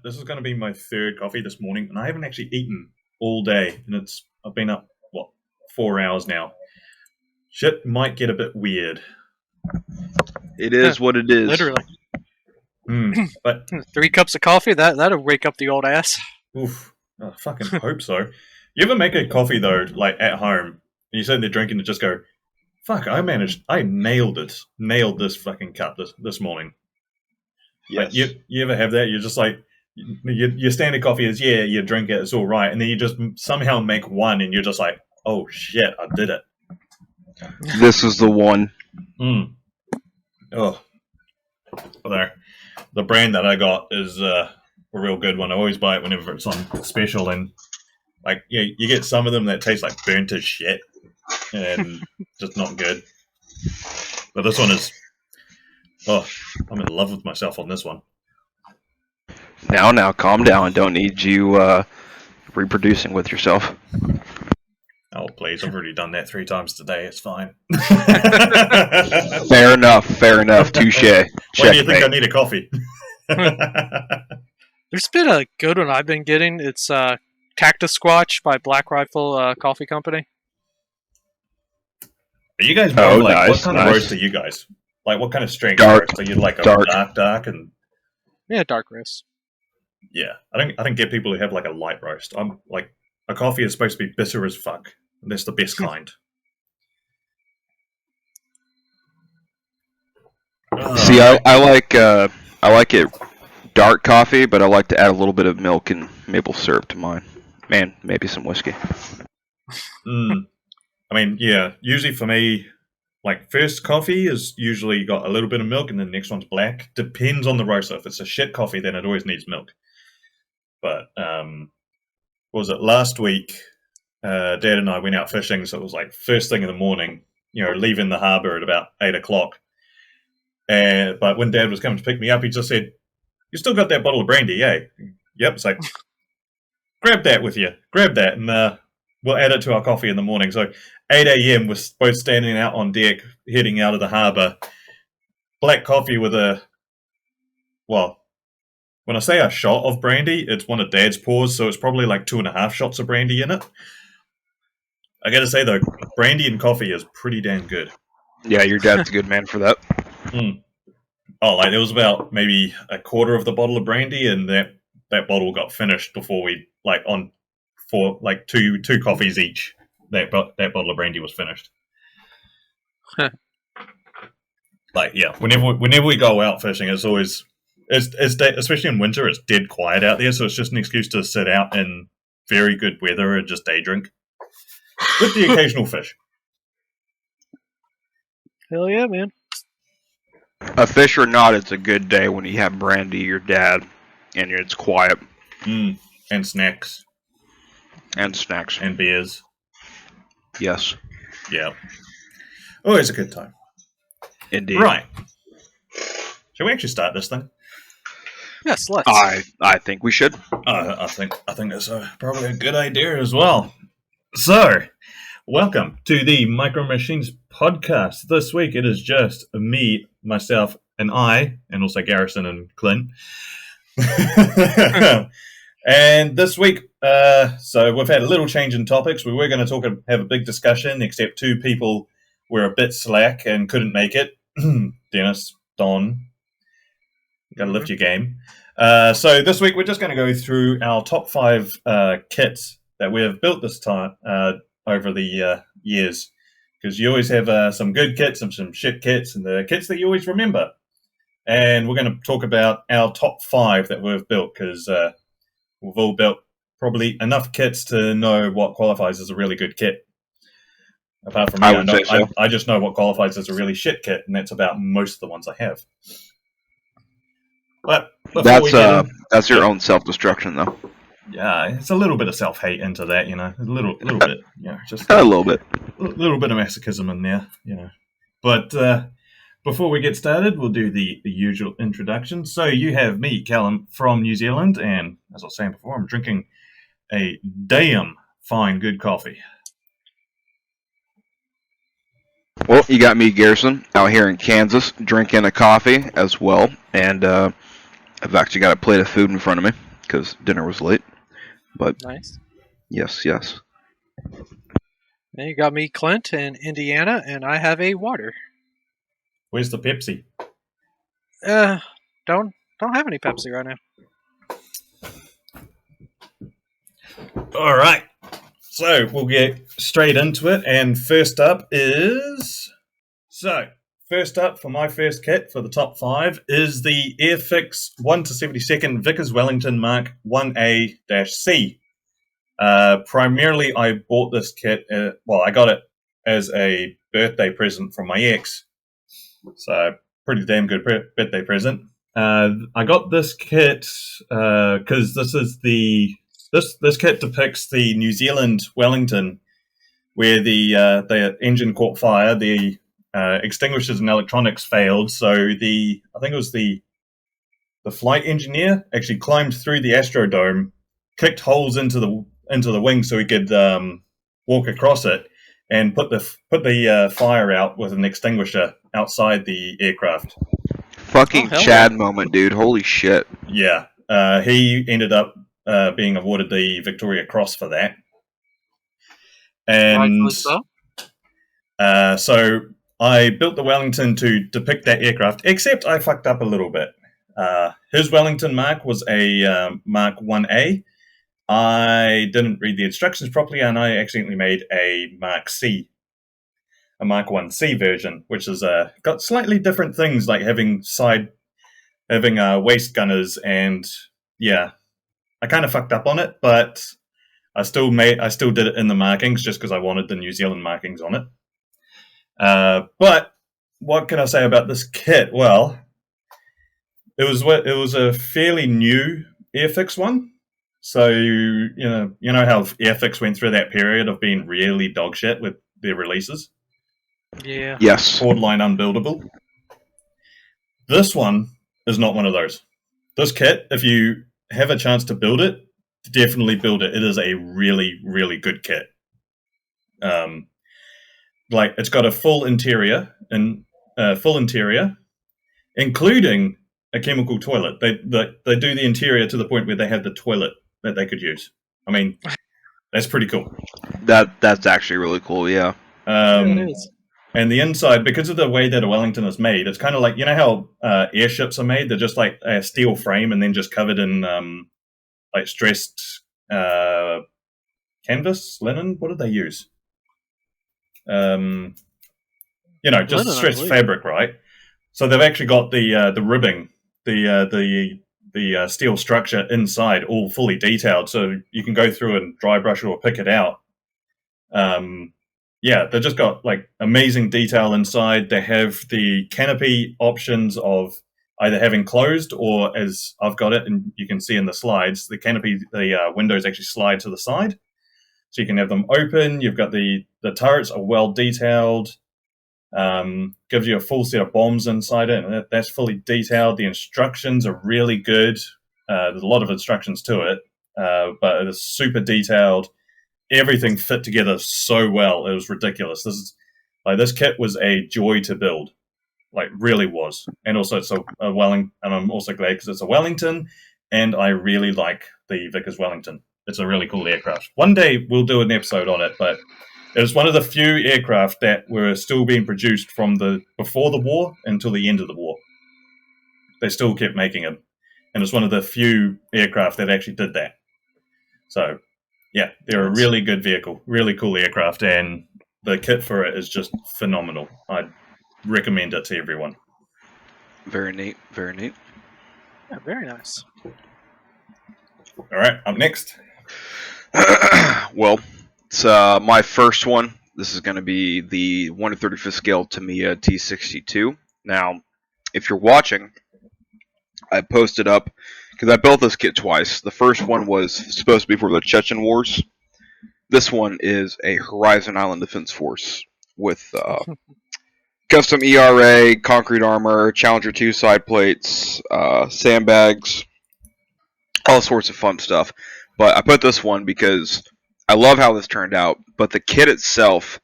this is going to be my third coffee this morning, and I haven't actually eaten all day, and I've been up 4 hours now. Shit might get a bit weird. It is what it is. Literally. But 3 cups of coffee, that'll wake up the old ass. oof, I fucking hope so. You ever make a coffee though, like at home, and you sit there drinking and just go, "Fuck, I nailed it, nailed this fucking cup this morning." Yes. Like, you ever have that? You're just like, your standard coffee is, you drink it, it's all right, and then you just somehow make one, and you're just like, "Oh shit, I did it." This is the one. Oh, there. The brand that I got is a real good one. I always buy it whenever it's on special, and you get some of them that taste like burnt as shit and just not good. But this one is, I'm in love with myself on this one. Now, calm down. Don't need you reproducing with yourself. Oh, please. I've already done that 3 times today. It's fine. Fair enough. Touche. Why do you think I need a coffee? There's been a good one I've been getting. It's Cactus Squatch by Black Rifle Coffee Company. Are you guys nice, what kind of roast are you guys? Like, what kind of strength roast? Are you like a dark and... Yeah, dark roast. Yeah. I don't get people who have like a light roast. I'm like, a coffee is supposed to be bitter as fuck. And that's the best kind. See, I like it dark coffee, but I like to add a little bit of milk and maple syrup to mine. Man, maybe some whiskey. I mean, yeah, usually for me, like, first coffee is usually got a little bit of milk and then the next one's black. Depends on the roaster. If it's a shit coffee, then it always needs milk. But, what was it, last week, Dad and I went out fishing, so it was like first thing in the morning, leaving the harbour at about 8 o'clock. But when Dad was coming to pick me up, he just said, "You still got that bottle of brandy, eh?" Yep, it's like, grab that with you. Grab that, and we'll add it to our coffee in the morning. So 8 a.m., we're both standing out on deck, heading out of the harbour. Black coffee with when I say a shot of brandy, it's one of Dad's pours, so it's probably like 2.5 shots of brandy in it. I gotta say, though, brandy and coffee is pretty damn good. Yeah, your dad's a good man for that. Oh, like, there was about maybe a quarter of the bottle of brandy, and that bottle got finished before we, for two coffees each, that bottle of brandy was finished. Whenever we go out fishing, it's always, especially in winter, it's dead quiet out there, so it's just an excuse to sit out in very good weather and just day drink. With the occasional fish. Hell yeah, man. A fish or not, it's a good day when you have brandy, your dad, and it's quiet. And snacks. And snacks. And beers. Yes. Yeah. Always a good time. Indeed. Right. Shall we actually start this thing? Yes, let's. I think we should. I think that's probably a good idea as well. So, welcome to the Micro Machines podcast. This week it is just me, myself, and I, and also Garrison and Clint. And this week, so we've had a little change in topics. We were going to have a big discussion, except 2 people were a bit slack and couldn't make it. Dennis, Don, got to lift your game. So this week we're just going to go through our top 5 kits that we have built this time over the years, because you always have some good kits and some shit kits, and the kits that you always remember. And we're going to talk about our top 5 that we've built, because we've all built probably enough kits to know what qualifies as a really good kit. Apart from me, I just know what qualifies as a really shit kit, and that's about most of the ones I have. But that's your own self-destruction, though. Yeah, it's a little bit of self-hate into that, a little bit, just a little bit, a little bit of masochism in there, But before we get started, we'll do the usual introduction. So you have me, Callum, from New Zealand, and as I was saying before, I'm drinking a damn fine good coffee. Well, you got me, Garrison, out here in Kansas, drinking a coffee as well, and I've actually got a plate of food in front of me because dinner was late. But Nice. yes. And you got me, Clint, in Indiana, and I have a water. Where's the Pepsi? Don't have any Pepsi right now. All right. So we'll get straight into it. And first up for my first kit for the top 5 is the Airfix 1 to 72nd Vickers Wellington Mark 1A-C. Primarily, I bought this kit. I got it as a birthday present from my ex. So, pretty damn good birthday present. I got this kit because this kit depicts the New Zealand Wellington, where the engine caught fire, the extinguishers and electronics failed. So I think it was the flight engineer actually climbed through the Astrodome, kicked holes into the wing so he could walk across it, and put the fire out with an extinguisher outside the aircraft. Fucking Chad moment, dude. Holy shit. Yeah. He ended up being awarded the Victoria Cross for that. And so I built the Wellington to depict that aircraft, except I fucked up a little bit. His Wellington Mark was a Mark 1A. I didn't read the instructions properly, and I accidentally made a Mark C, a Mark 1C version, which has got slightly different things, like having waist gunners, and yeah, I kind of fucked up on it, but I still did it in the markings just because I wanted the New Zealand markings on it. But what can I say about this kit? Well, it was a fairly new Airfix one. So you know how Airfix went through that period of being really dog shit with their releases. Yeah. Yes. Borderline unbuildable. This one is not one of those. This kit, if you have a chance to build it, definitely build it. It is a really, really good kit. It's got a full interior, including a chemical toilet. They do the interior to the point where they have the toilet that they could use. I mean, that's pretty cool. That's actually really cool. Yeah. It is. And the inside, because of the way that a Wellington is made, it's kind of like, you know how airships are made? They're just like a steel frame and then just covered in stressed canvas, linen. What did they use? Just linen, stressed fabric, right? So they've actually got the ribbing, the steel structure inside all fully detailed, so you can go through and dry brush it or pick it out. They've just got like amazing detail inside. They have the canopy options of either having closed or, as I've got it, and you can see in the slides, the canopy, the windows actually slide to the side, so you can have them open. You've got the turrets are well detailed. Gives you a full set of bombs inside it, and that's fully detailed. The instructions are really good. There's a lot of instructions to it, but it's super detailed. Everything fit together so well. It was ridiculous. This kit was a joy to build, like really was. And also it's a Wellington, and I'm also glad because it's a Wellington, and I really like the Vickers Wellington. It's a really cool aircraft. One day we'll do an episode on it, but it was one of the few aircraft that were still being produced from before the war until the end of the war. They still kept making them, and it's one of the few aircraft that actually did that. So, yeah, they're a really good vehicle, really cool aircraft, and the kit for it is just phenomenal. I'd recommend it to everyone. Very neat, very neat. Yeah, very nice. All right, up next. Well, it's my first one. This is going to be the 1 to 35th scale Tamiya T62. Now, if you're watching, I posted up, because I built this kit twice. The first one was supposed to be for the Chechen Wars. This one is a Horizon Island Defense Force with custom ERA, concrete armor, Challenger 2 side plates, sandbags, all sorts of fun stuff. But I put this one because I love how this turned out, but the kit itself,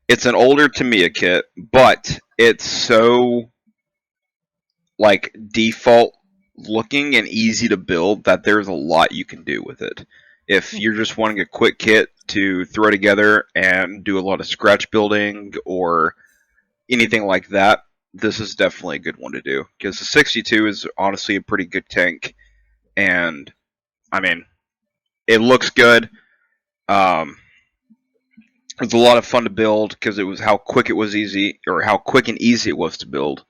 it's an older Tamiya kit, but it's so, like, default, looking and easy to build that there's a lot you can do with it. If you're just wanting a quick kit to throw together and do a lot of scratch building or anything like that, this is definitely a good one to do. Because the 62 is honestly a pretty good tank. And, I mean, it looks good. It's a lot of fun to build because it was how quick and easy it was to build.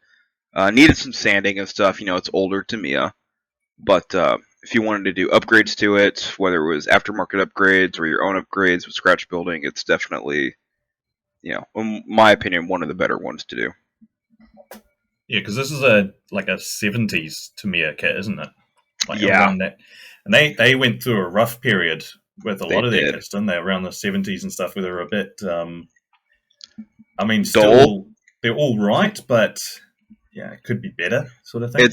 Needed some sanding and stuff. It's older Tamiya. But if you wanted to do upgrades to it, whether it was aftermarket upgrades or your own upgrades with scratch building, it's definitely, in my opinion, one of the better ones to do. Yeah, because this is a 70s Tamiya kit, isn't it? Yeah. Around that. And they went through a rough period with a lot of their did. kits, didn't they? Around the 70s and stuff, where they were a bit, Dull. still, they're all right, but yeah, it could be better, sort of thing.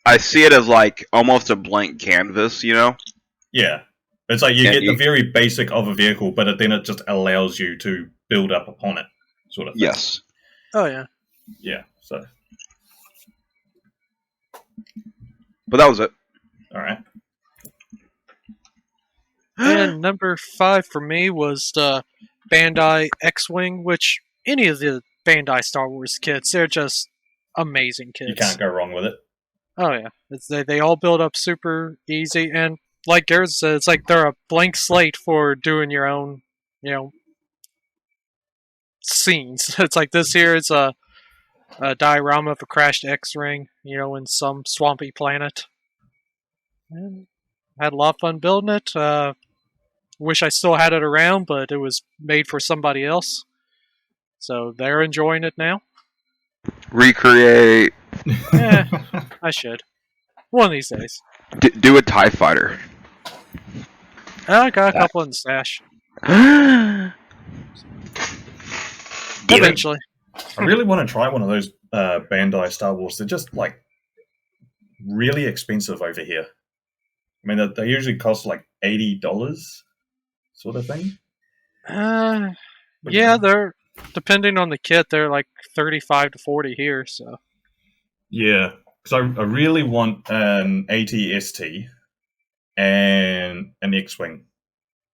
I see it as like almost a blank canvas, Yeah. It's like you get the very basic of a vehicle, but then it just allows you to build up upon it, sort of thing. Yes. Oh, yeah. Yeah, so. But that was it. All right. And number 5 for me was the Bandai X-Wing, which any of the Bandai Star Wars kits, they're just amazing kits. You can't go wrong with it. Oh yeah, they all build up super easy, and like Garrett said, it's like they're a blank slate for doing your own, scenes. It's like this here is a diorama of a crashed X-Wing, in some swampy planet. And had a lot of fun building it. Wish I still had it around, but it was made for somebody else, so they're enjoying it now. Recreate. Yeah, I should. One of these days. Do a TIE fighter. I got a couple in the stash. Eventually. I really want to try one of those Bandai Star Wars. They're just really expensive over here. I mean, they usually cost $80, sort of thing. Yeah, they're depending on the kit. They're like 35 to 40 here. So. Yeah, because I really want an AT-ST and an X-Wing,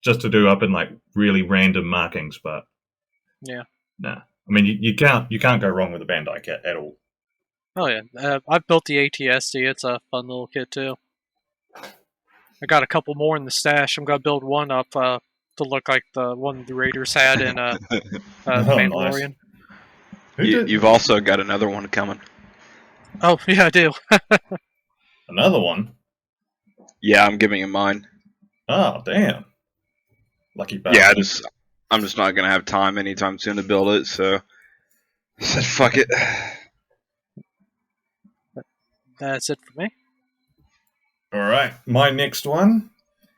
just to do up in really random markings. But yeah, nah. I mean, you can't go wrong with a Bandai kit at all. Oh yeah, I've built the AT-ST. It's a fun little kit too. I got a couple more in the stash. I'm gonna build one up to look like the one the Raiders had in Mandalorian. Nice. You've also got another one coming. Oh yeah, I do. Another one? Yeah, I'm giving him mine. Oh damn! Lucky bastard. Yeah, I'm just not gonna have time anytime soon to build it, so I said fuck it. That's it for me. All right, my next one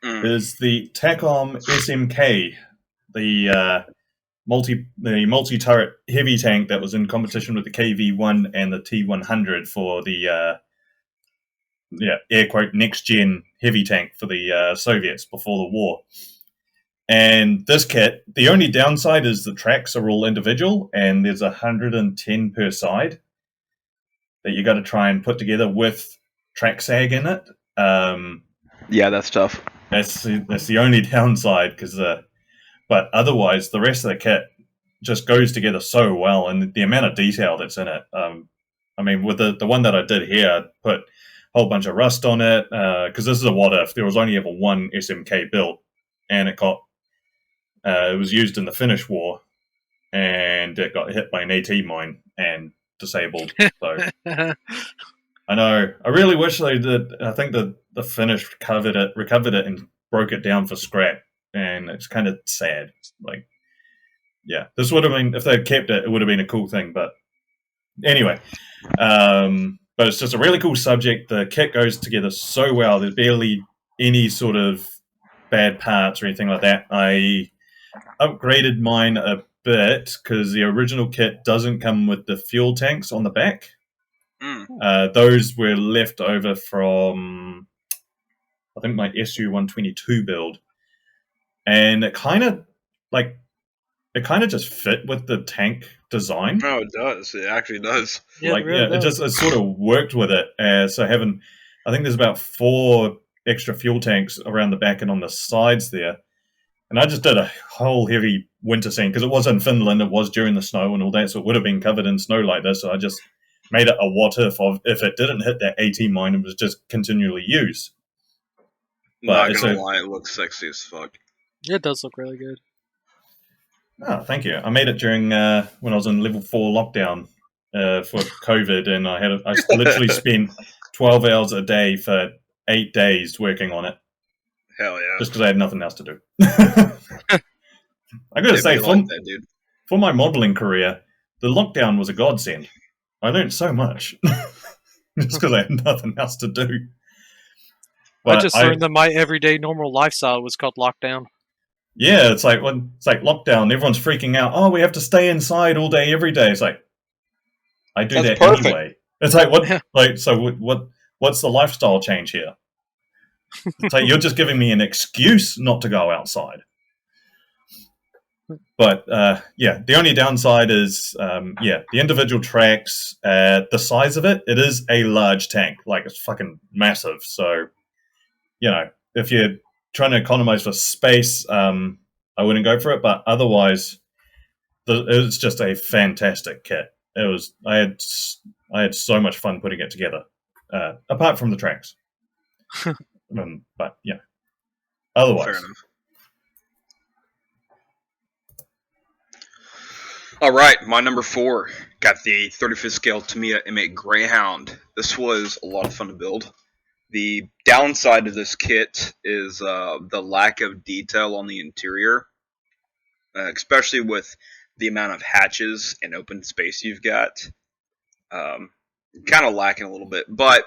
is the Takom SMK, the multi-turret heavy tank that was in competition with the KV-1 and the T-100 for the air quote next gen heavy tank for the Soviets before the war. And this kit, the only downside is the tracks are all individual, and there's 110 per side that you got to try and put together with track sag in it. Yeah, that's tough. That's the only downside, but otherwise the rest of the kit just goes together so well, and the amount of detail that's in it. I mean, with the one that I did here, I put a whole bunch of rust on it because this is a what if. There was only ever one SMK built, and it was used in the Finnish War, and it got hit by an AT mine and disabled. So I know. I really wish they did. I think the Finnish recovered it and broke it down for scrap, and it's kind of sad. Yeah, this would have been, if they'd kept it would have been a cool thing. But anyway, but it's just a really cool subject. The kit goes together so well. There's barely any sort of bad parts or anything like that. I upgraded mine a bit because the original kit doesn't come with the fuel tanks on the back. Those were left over from, I think, my SU-122 build, and it kind of just fit with the tank design. Oh, it does. It actually does. Yeah, it sort of worked with it. So having I think there's about 4 extra fuel tanks around the back and on the sides there. And I just did a whole heavy winter scene because it was in Finland. It was during the snow and all that, so it would have been covered in snow like this. So I just made it a what if of if it didn't hit that AT mine and was just continually used. But Not gonna lie, it looks sexy as fuck. It does look really good. Oh, thank you. I made it during when I was in level 4 lockdown for COVID, and I literally spent 12 hours a day for 8 days working on it. Hell yeah! Just because I had nothing else to do. I gotta say, for my modeling career, the lockdown was a godsend. I learned so much just because I had nothing else to do. But I just learned that my everyday normal lifestyle was called lockdown. Yeah, it's like lockdown. Everyone's freaking out. Oh, we have to stay inside all day, every day. It's like I do that anyway. It's like what? Like so, what's the lifestyle change here? It's like you're just giving me an excuse not to go outside. But yeah, the only downside is the individual tracks, the size of it. It is a large tank, like it's fucking massive. So if you're trying to economize for space, I wouldn't go for it. But otherwise, it's just a fantastic kit. It was. I had so much fun putting it together. Apart from the tracks. But yeah, otherwise. Fair enough. All right, my number 4 got the 35th scale Tamiya M8 Greyhound. This was a lot of fun to build. The downside of this kit is the lack of detail on the interior, especially with the amount of hatches and open space you've got. Kind of lacking a little bit, but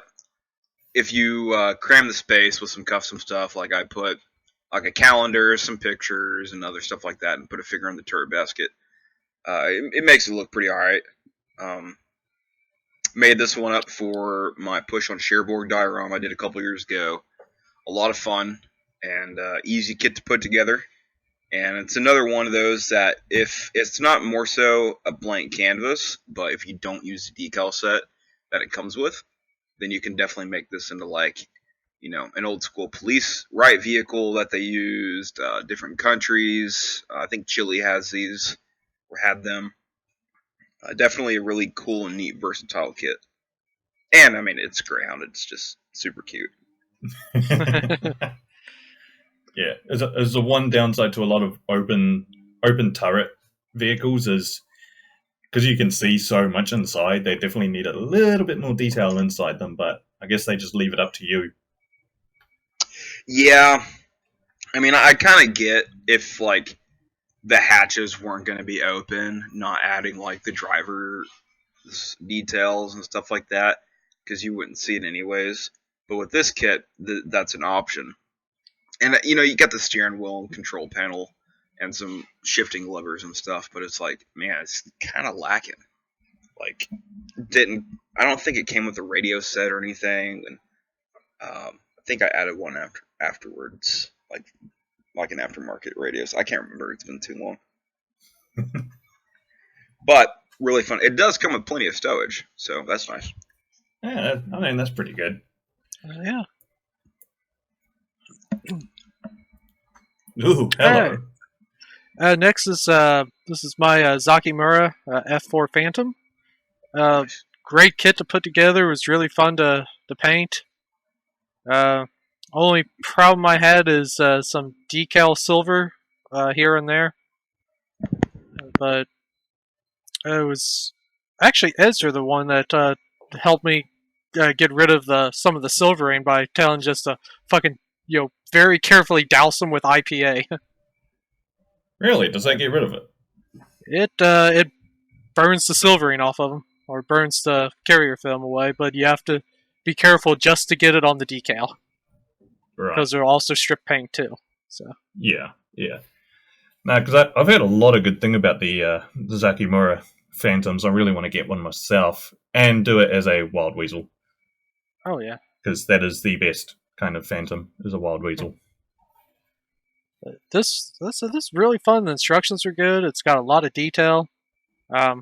if you cram the space with some custom stuff, like I put like a calendar, some pictures, and other stuff like that, and put a figure in the turret basket, it makes it look pretty alright. Made this one up for my push on Cherbourg diorama I did a couple years ago. A lot of fun and easy kit to put together. And it's another one of those that if it's not more so a blank canvas, but if you don't use the decal set that it comes with, then you can definitely make this into like, an old school police riot vehicle that they used, different countries. I think Chile has these or had them. Definitely a really cool and neat versatile kit. And I mean, it's Greyhound. It's just super cute. Yeah, there's the one downside to a lot of open turret vehicles is because you can see so much inside, they definitely need a little bit more detail inside them, but I guess they just leave it up to you. Yeah. I mean, I kind of get if, like, the hatches weren't going to be open, not adding, like, the driver details and stuff like that, because you wouldn't see it anyways. But with this kit, that's an option. And, you got the steering wheel and control panel and some shifting levers and stuff, but it's like, man, it's kind of lacking. Like, I don't think it came with a radio set or anything, and I think I added one afterwards, like an aftermarket radio. So I can't remember, it's been too long. But really fun. It does come with plenty of stowage, so that's nice. Yeah, I mean, that's pretty good. Yeah. Ooh, hello. Next is this is my Zakimura F4 Phantom. Nice. Great kit to put together. It was really fun to paint. Only problem I had is some decal silver here and there. But it was actually Ezra the one that helped me get rid of some of the silvering by telling just to fucking very carefully douse them with IPA. Really? Does that get rid of it? It burns the silvering off of them, or burns the carrier film away, but you have to be careful just to get it on the decal. Right. Because they're also strip paint too. So Yeah. No, because I've heard a lot of good thing about the Zakimura Phantoms. I really want to get one myself and do it as a Wild Weasel. Oh yeah. Because that is the best kind of Phantom, is a Wild Weasel. This is really fun. The instructions are good. It's got a lot of detail. I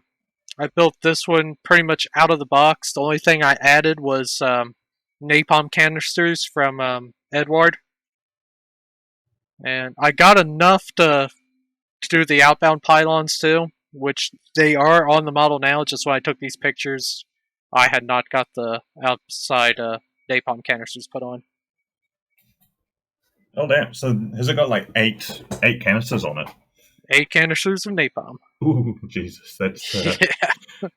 built this one pretty much out of the box. The only thing I added was napalm canisters from Edward, and I got enough to do the outbound pylons too, which they are on the model now. Just when I took these pictures, I had not got the outside napalm canisters put on. Oh damn! So has it got like eight canisters on it? 8 canisters of napalm. Ooh, Jesus, that's Yeah,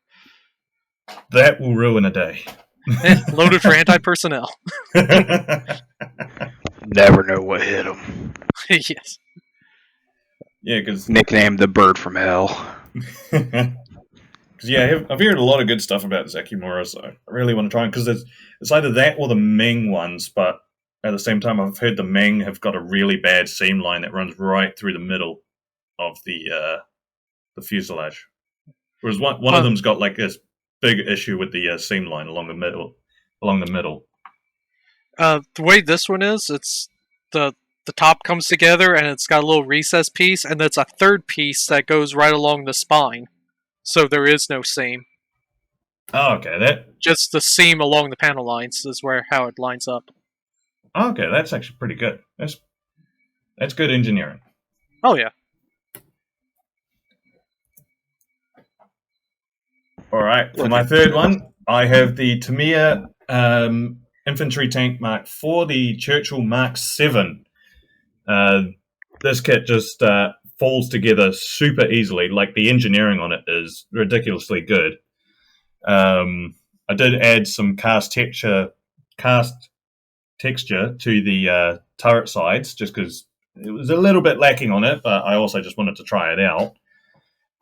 that will ruin a day. loaded for anti-personnel. Never know what hit him. Yes. Yeah, because Nicknamed the bird from hell. yeah, I've heard a lot of good stuff about Zekimura, so I really want to try it because it's either that or the Ming ones, but at the same time, I've heard the Ming have got a really bad seam line that runs right through the middle of the fuselage, whereas one of them's got like this big issue with the seam line along the middle. The way this one is, it's the top comes together and it's got a little recess piece, and that's a third piece that goes right along the spine. So there is no seam. Oh, okay, Just the seam along the panel lines is how it lines up. okay, that's actually pretty good. That's good engineering. Oh yeah. All right, for my third one, I have the Tamiya Infantry Tank Mark IV, the Churchill Mark VII. This kit just falls together super easily. Like, the engineering on it is ridiculously good. I did add some cast texture to the turret sides, just because it was a little bit lacking on it, but I also just wanted to try it out.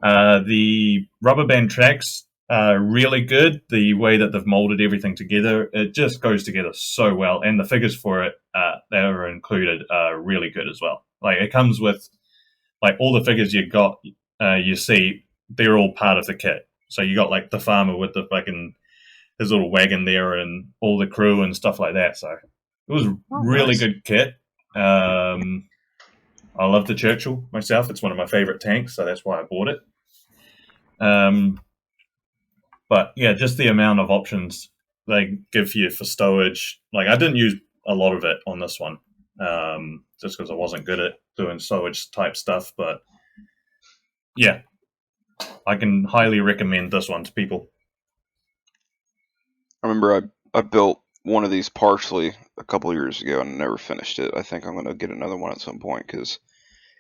The rubber band tracks are really good. The way that they've molded everything together, it just goes together so well. And the figures for it that are included are really good as well. Like, it comes with, like, all the figures you see, they're all part of the kit. So you got, like, the farmer with the fucking his little wagon there and all the crew and stuff like that. So it was a really nice. good kit. I love the Churchill myself. It's one of my favorite tanks, so that's why I bought it. But yeah, just the amount of options they give you for stowage. Like, I didn't use a lot of it on this one, just because I wasn't good at doing stowage type stuff. But yeah, I can highly recommend this one to people. I remember I built one of these partially a couple of years ago and never finished it. I think I'm going to get another one at some point because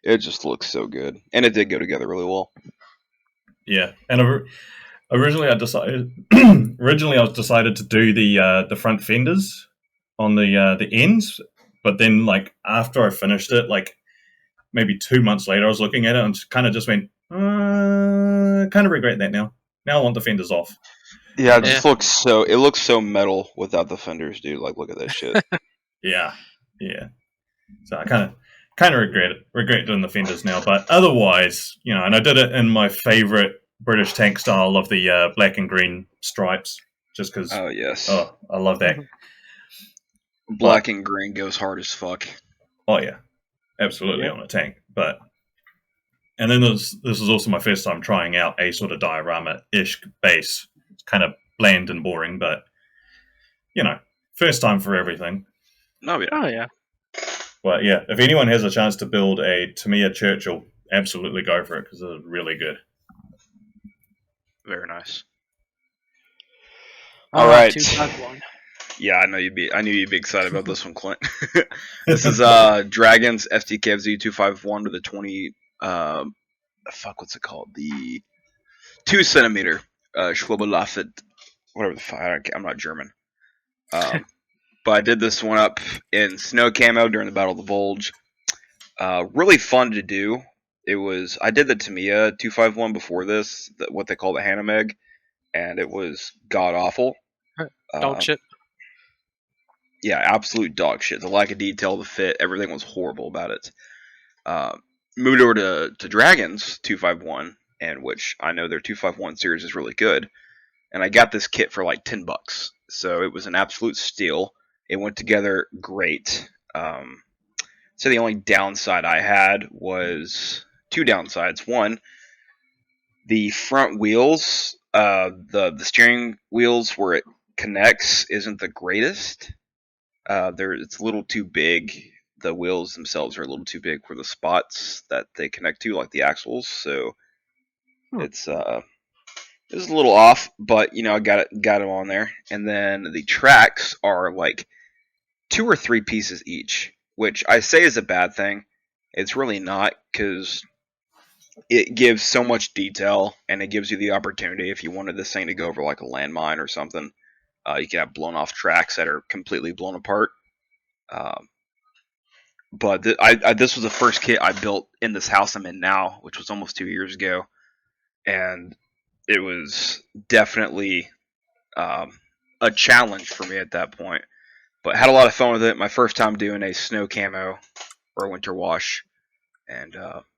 it just looks so good. And it did go together really well. Yeah, and originally I decided to do the front fenders on the ends, but then, like, after I finished it, like maybe 2 months later, I was looking at it and kind of just went, kind of regret that now. Now I want the fenders off. Yeah, it looks so metal without the fenders, dude. Like, look at this shit. Yeah. So I kind of regret doing the fenders now, but otherwise, and I did it in my favorite British tank style of the black and green stripes, just because. Oh yes. Oh, I love that. Black and green goes hard as fuck. Oh yeah, absolutely on a tank. And then this is also my first time trying out a sort of diorama-ish base. It's kind of bland and boring, but first time for everything. Oh yeah. Oh yeah. Well, yeah, if anyone has a chance to build a Tamiya Churchill, absolutely go for it because it's really good. Very nice. All right. 251. Yeah, I knew you'd be excited about this one, Clint. This is Dragon's FTKFZ 251 with a 20 what's it called? The 2 centimeter Schwebelafet, whatever the fuck. I'm not German. But I did this one up in snow camo during the Battle of the Bulge. Really fun to do. I did the Tamiya 251 before this, what they call the Hanameg, and it was god awful. Dog shit. Yeah, absolute dog shit. The lack of detail, the fit, everything was horrible about it. Moved over to Dragon's 251, and which I know their 251 series is really good. And I got this kit for like $10. So it was an absolute steal. It went together great. So the only downside I had was 2 downsides. One, the front wheels, the steering wheels were connects isn't the greatest. It's a little too big. The wheels themselves are a little too big for the spots that they connect to, like the axles. So it's a little off, but I got them on there. And then the tracks are like 2 or 3 pieces each, which I say is a bad thing. It's really not, because it gives so much detail, and it gives you the opportunity, if you wanted this thing to go over like a landmine or something, you can have blown off tracks that are completely blown apart. But this was the first kit I built in this house I'm in now, which was almost 2 years ago, and it was definitely a challenge for me at that point. But had a lot of fun with it. My first time doing a snow camo or a winter wash, and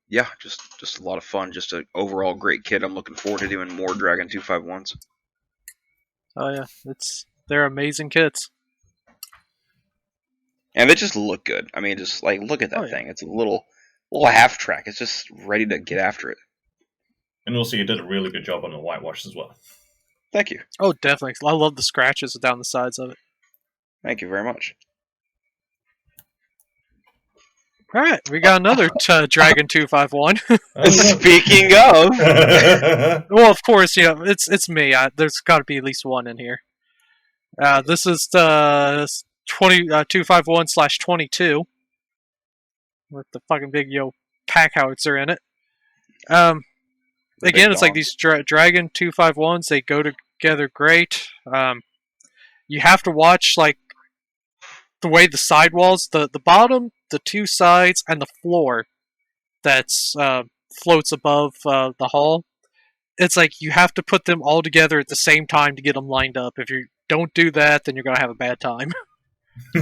yeah, just a lot of fun. Just an overall great kit. I'm looking forward to doing more Dragon 251s. Oh yeah, they're amazing kits. And they just look good. I mean, just like look at that thing. It's a little half track. It's just ready to get after it. And also, you did a really good job on the whitewash as well. Thank you. Oh, definitely. I love the scratches down the sides of it. Thank you very much. All right, we got another Dragon 251. Speaking of, well, of course, it's me. There's got to be at least one in here. This is the 251/22 with the fucking big pack howitzer in it. Again, it's like these Dragon 251s. They go together great. You have to watch like the way the sidewalls, the bottom, the 2 sides, and the floor that's floats above the hull. It's like you have to put them all together at the same time to get them lined up. If you don't do that, then you're gonna have a bad time.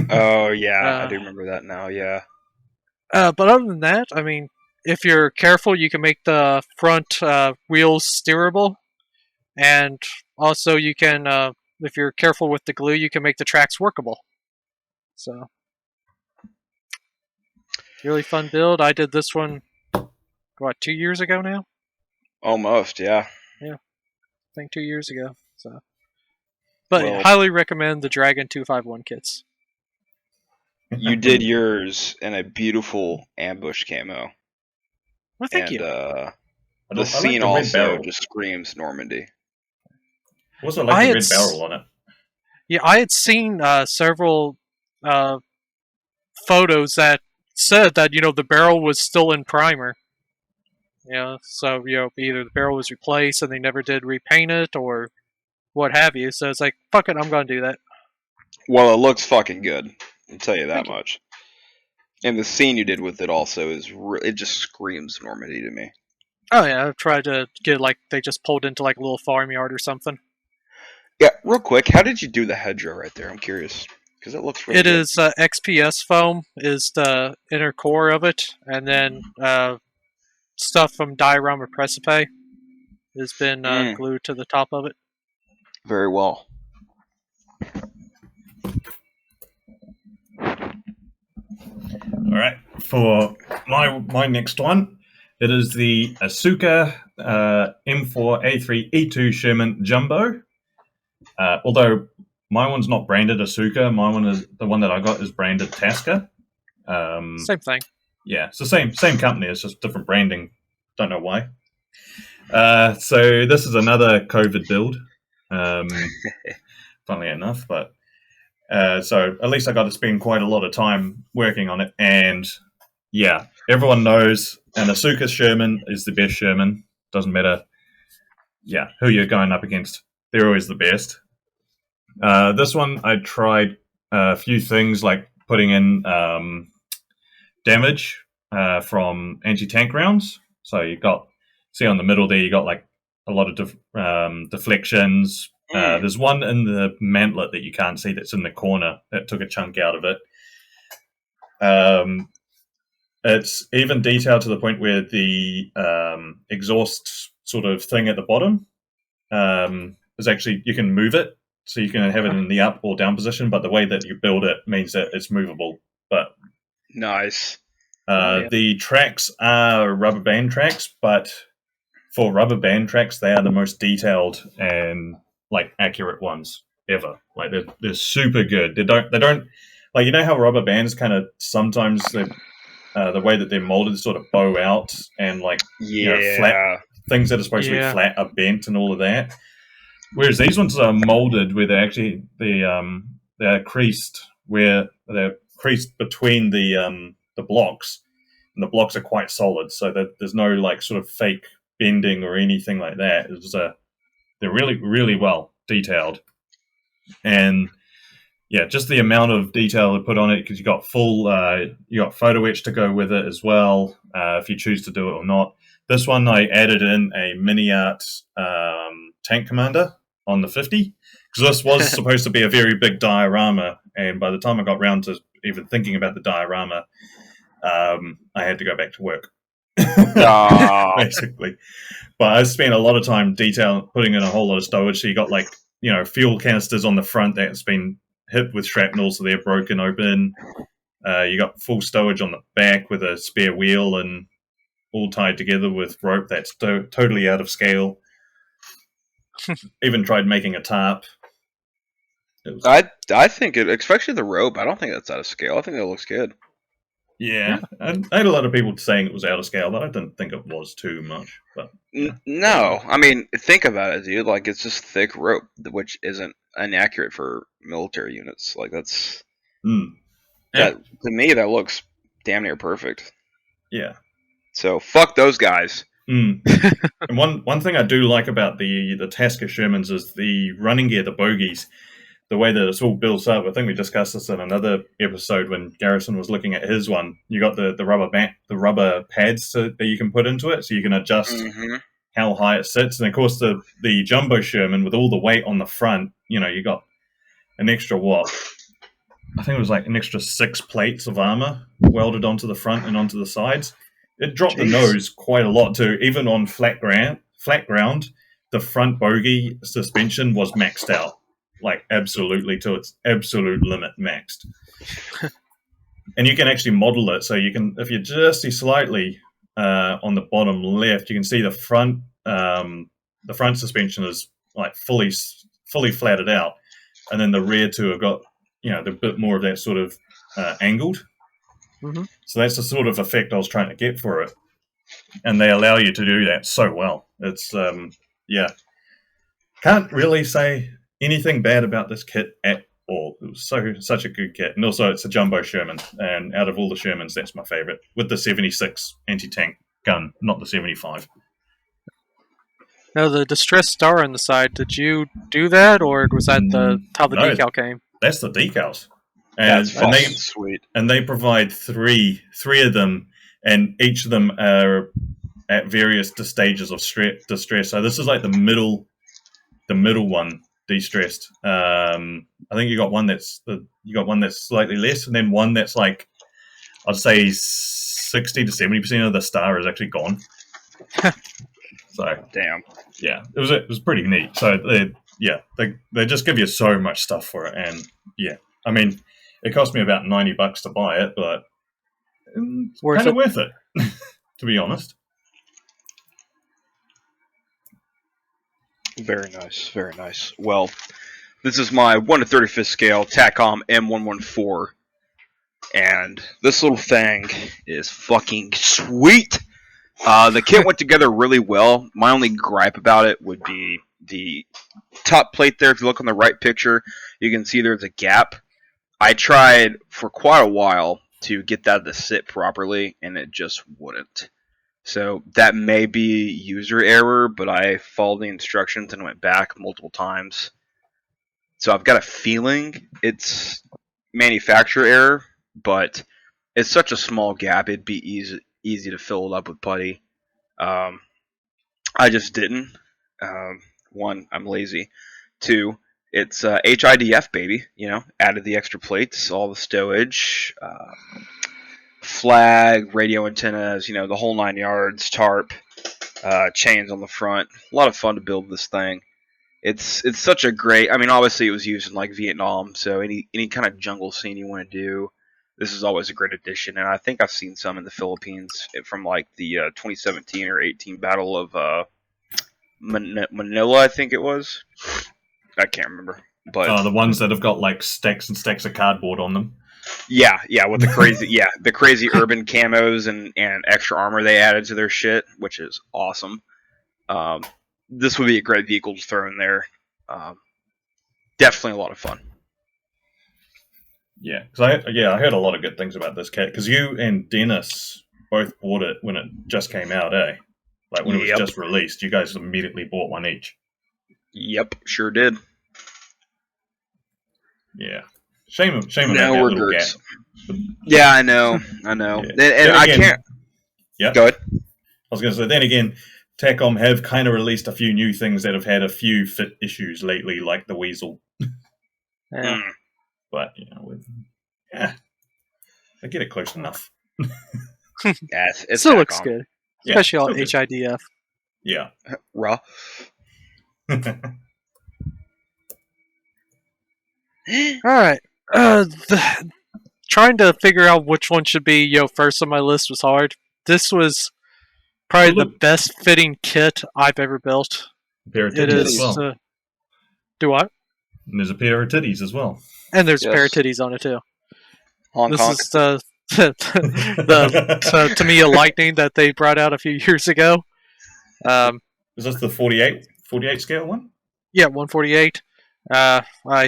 Oh yeah, I do remember that now. Yeah. But other than that, I mean, if you're careful, you can make the front wheels steerable, and also you can, if you're careful with the glue, you can make the tracks workable. So, really fun build. I did this one, 2 years ago now? Almost, yeah. Yeah, I think 2 years ago. So, but highly recommend the Dragon 251 kits. You did yours in a beautiful ambush camo. Well, thank you. The scene also just screams Normandy. Also, like the red barrel on it. Yeah, I had seen several photos that said that the barrel was still in primer. So either the barrel was replaced and they never did repaint it or what have you. So it's like, fuck it, I'm gonna do that. Well, it looks fucking good. I'll tell you that much. And the scene you did with it also it just screams Normandy to me. Oh yeah, I've tried to get they just pulled into like a little farmyard or something. Yeah, real quick, how did you do the hedgerow right there? I'm curious. Because it looks really good. It is XPS foam is the inner core of it, and then stuff from Diorama Precipe has been glued to the top of it. Very well. Alright, for my next one, it is the Asuka M4A3E2 Sherman Jumbo. Although my one's not branded Asuka, my one is the one that I got is branded Tasca. Same thing. Yeah, it's the same company. It's just different branding. Don't know why. So this is another COVID build. Funnily enough, but so at least I got to spend quite a lot of time working on it. And yeah, everyone knows an Asuka Sherman is the best Sherman. Doesn't matter, who you're going up against. They're always the best. This one, I tried a few things like putting in damage from anti-tank rounds. So you see on the middle there, you got like a lot of deflections. There's one in the mantlet that you can't see that's in the corner that took a chunk out of it. It's even detailed to the point where the exhaust sort of thing at the bottom is actually, you can move it. So you can have it in the up or down position, but the way that you build it means that it's movable. But nice. The tracks are rubber band tracks, but for rubber band tracks, they are the most detailed and like accurate ones. ever. Like they're super good. They don't like, you know how rubber bands kind of sometimes the way that they're molded sort of bow out, and like, you know, flat Yeah. things that are supposed to be Yeah. flat are bent and all of that. Whereas these ones are molded where they're creased, where they're creased between the blocks, and the blocks are quite solid, so that there's no like sort of fake bending or anything like that. They're really, really well detailed, and yeah, just the amount of detail they put on it, because you got photo etch to go with it as well, if you choose to do it or not. This one I added in a mini art tank commander on the 50, because this was supposed to be a very big diorama, and by the time I got round to even thinking about the diorama, I had to go back to work. Basically. But I spent a lot of time putting in a whole lot of stowage. So you got like, you know, fuel canisters on the front that's been hit with shrapnel, so they're broken open. You got full stowage on the back with a spare wheel and all tied together with rope that's totally out of scale. Even tried making a tarp. I think it, especially the rope. I don't think that's out of scale. I think that looks good. Yeah, I had a lot of people saying it was out of scale, but I didn't think it was too much. But yeah. No, I mean, think about it, dude. Like, it's just thick rope, which isn't inaccurate for military units. Like, that's that to me. That looks damn near perfect. Yeah. So fuck those guys. And one thing I do like about the Tasker Shermans is the running gear, the bogies. The way that it's all built up. I think we discussed this in another episode when Garrison was looking at his one. You got the rubber pads that you can put into it, so you can adjust how high it sits. And of course, the Jumbo Sherman with all the weight on the front, you know, you got an extra what? I think it was like an extra 6 plates of armor welded onto the front and onto the sides. It dropped the nose quite a lot too. Even on flat ground, the front bogie suspension was maxed out. Like absolutely to its absolute limit, maxed. And you can actually model it, so you can, if you just see slightly on the bottom left, you can see the front suspension is like fully flatted out, and then the rear two have got, you know, the bit more of that sort of angled. So that's the sort of effect I was trying to get for it, and they allow you to do that so well. It's yeah, can't really say anything bad about this kit at all. It was such a good kit, and also it's a Jumbo Sherman, and out of all the Shermans, that's my favorite, with the 76 anti-tank gun, not the 75. Now the distressed star on the side. Did you do that, or was that how the decal came? That's the decals, and sweet. And they provide three of them, and each of them are at various stages of distress. So this is like the middle one. De-stressed. I think you got one that's slightly less, and then one that's like, I'd say 60 to 70% of the star is actually gone. So damn, yeah, it was pretty neat. So they just give you so much stuff for it, and yeah, I mean, it cost me about $90 to buy it, but it's kind of worth it, to be honest. Very nice, very nice. Well, this is my 1/35 scale TACOM M114, and this little thing is fucking sweet. The kit went together really well. My only gripe about it would be the top plate there. If you look on the right picture, you can see there's a gap. I tried for quite a while to get that to sit properly, and it just wouldn't. So that may be user error, but I followed the instructions and went back multiple times. So I've got a feeling it's manufacturer error, but it's such a small gap, it'd be easy to fill it up with putty. I just didn't. One, I'm lazy. Two, it's HIDF, baby. You know, added the extra plates, all the stowage, flag, radio antennas, you know, the whole 9 yards, tarp, chains on the front. A lot of fun to build this thing. It's such a great, I mean, obviously it was used in like Vietnam, so any kind of jungle scene you want to do, this is always a great addition. And I think I've seen some in the Philippines from like the 2017 or 18 Battle of Manila, I think it was. I can't remember. But the ones that have got like stacks and stacks of cardboard on them. yeah, with the crazy urban camos and extra armor they added to their shit, which is awesome. This would be a great vehicle to throw in there. Definitely a lot of fun. Yeah, because I heard a lot of good things about this kit. Because you and Dennis both bought it when it just came out, eh? Like when it was just released, you guys immediately bought one each. Yep, sure did. Yeah, shame No about that little gap. regrets. Yeah, I know. Yeah. And Then I again- can't. Yeah. Go ahead. I was going to say, then again, Tacom have kind of released a few new things that have had a few fit issues lately, like the Weasel. Yeah. Mm. But, I get it close enough. Yeah, it's Still looks Tacom. good, Yeah, especially all still good. HIDF. Yeah. Raw. All right. Trying to figure out which one should be first on my list was hard. This was probably Well, the best fitting kit I've ever built. A pair of It titties is. as well. Do what? And there's a pair of titties as well. And there's a pair of Yes. titties on it too. Honk This honk. is the Tamiya Lightning that they brought out a few years ago. Is this the 48 scale one? Yeah, 148. I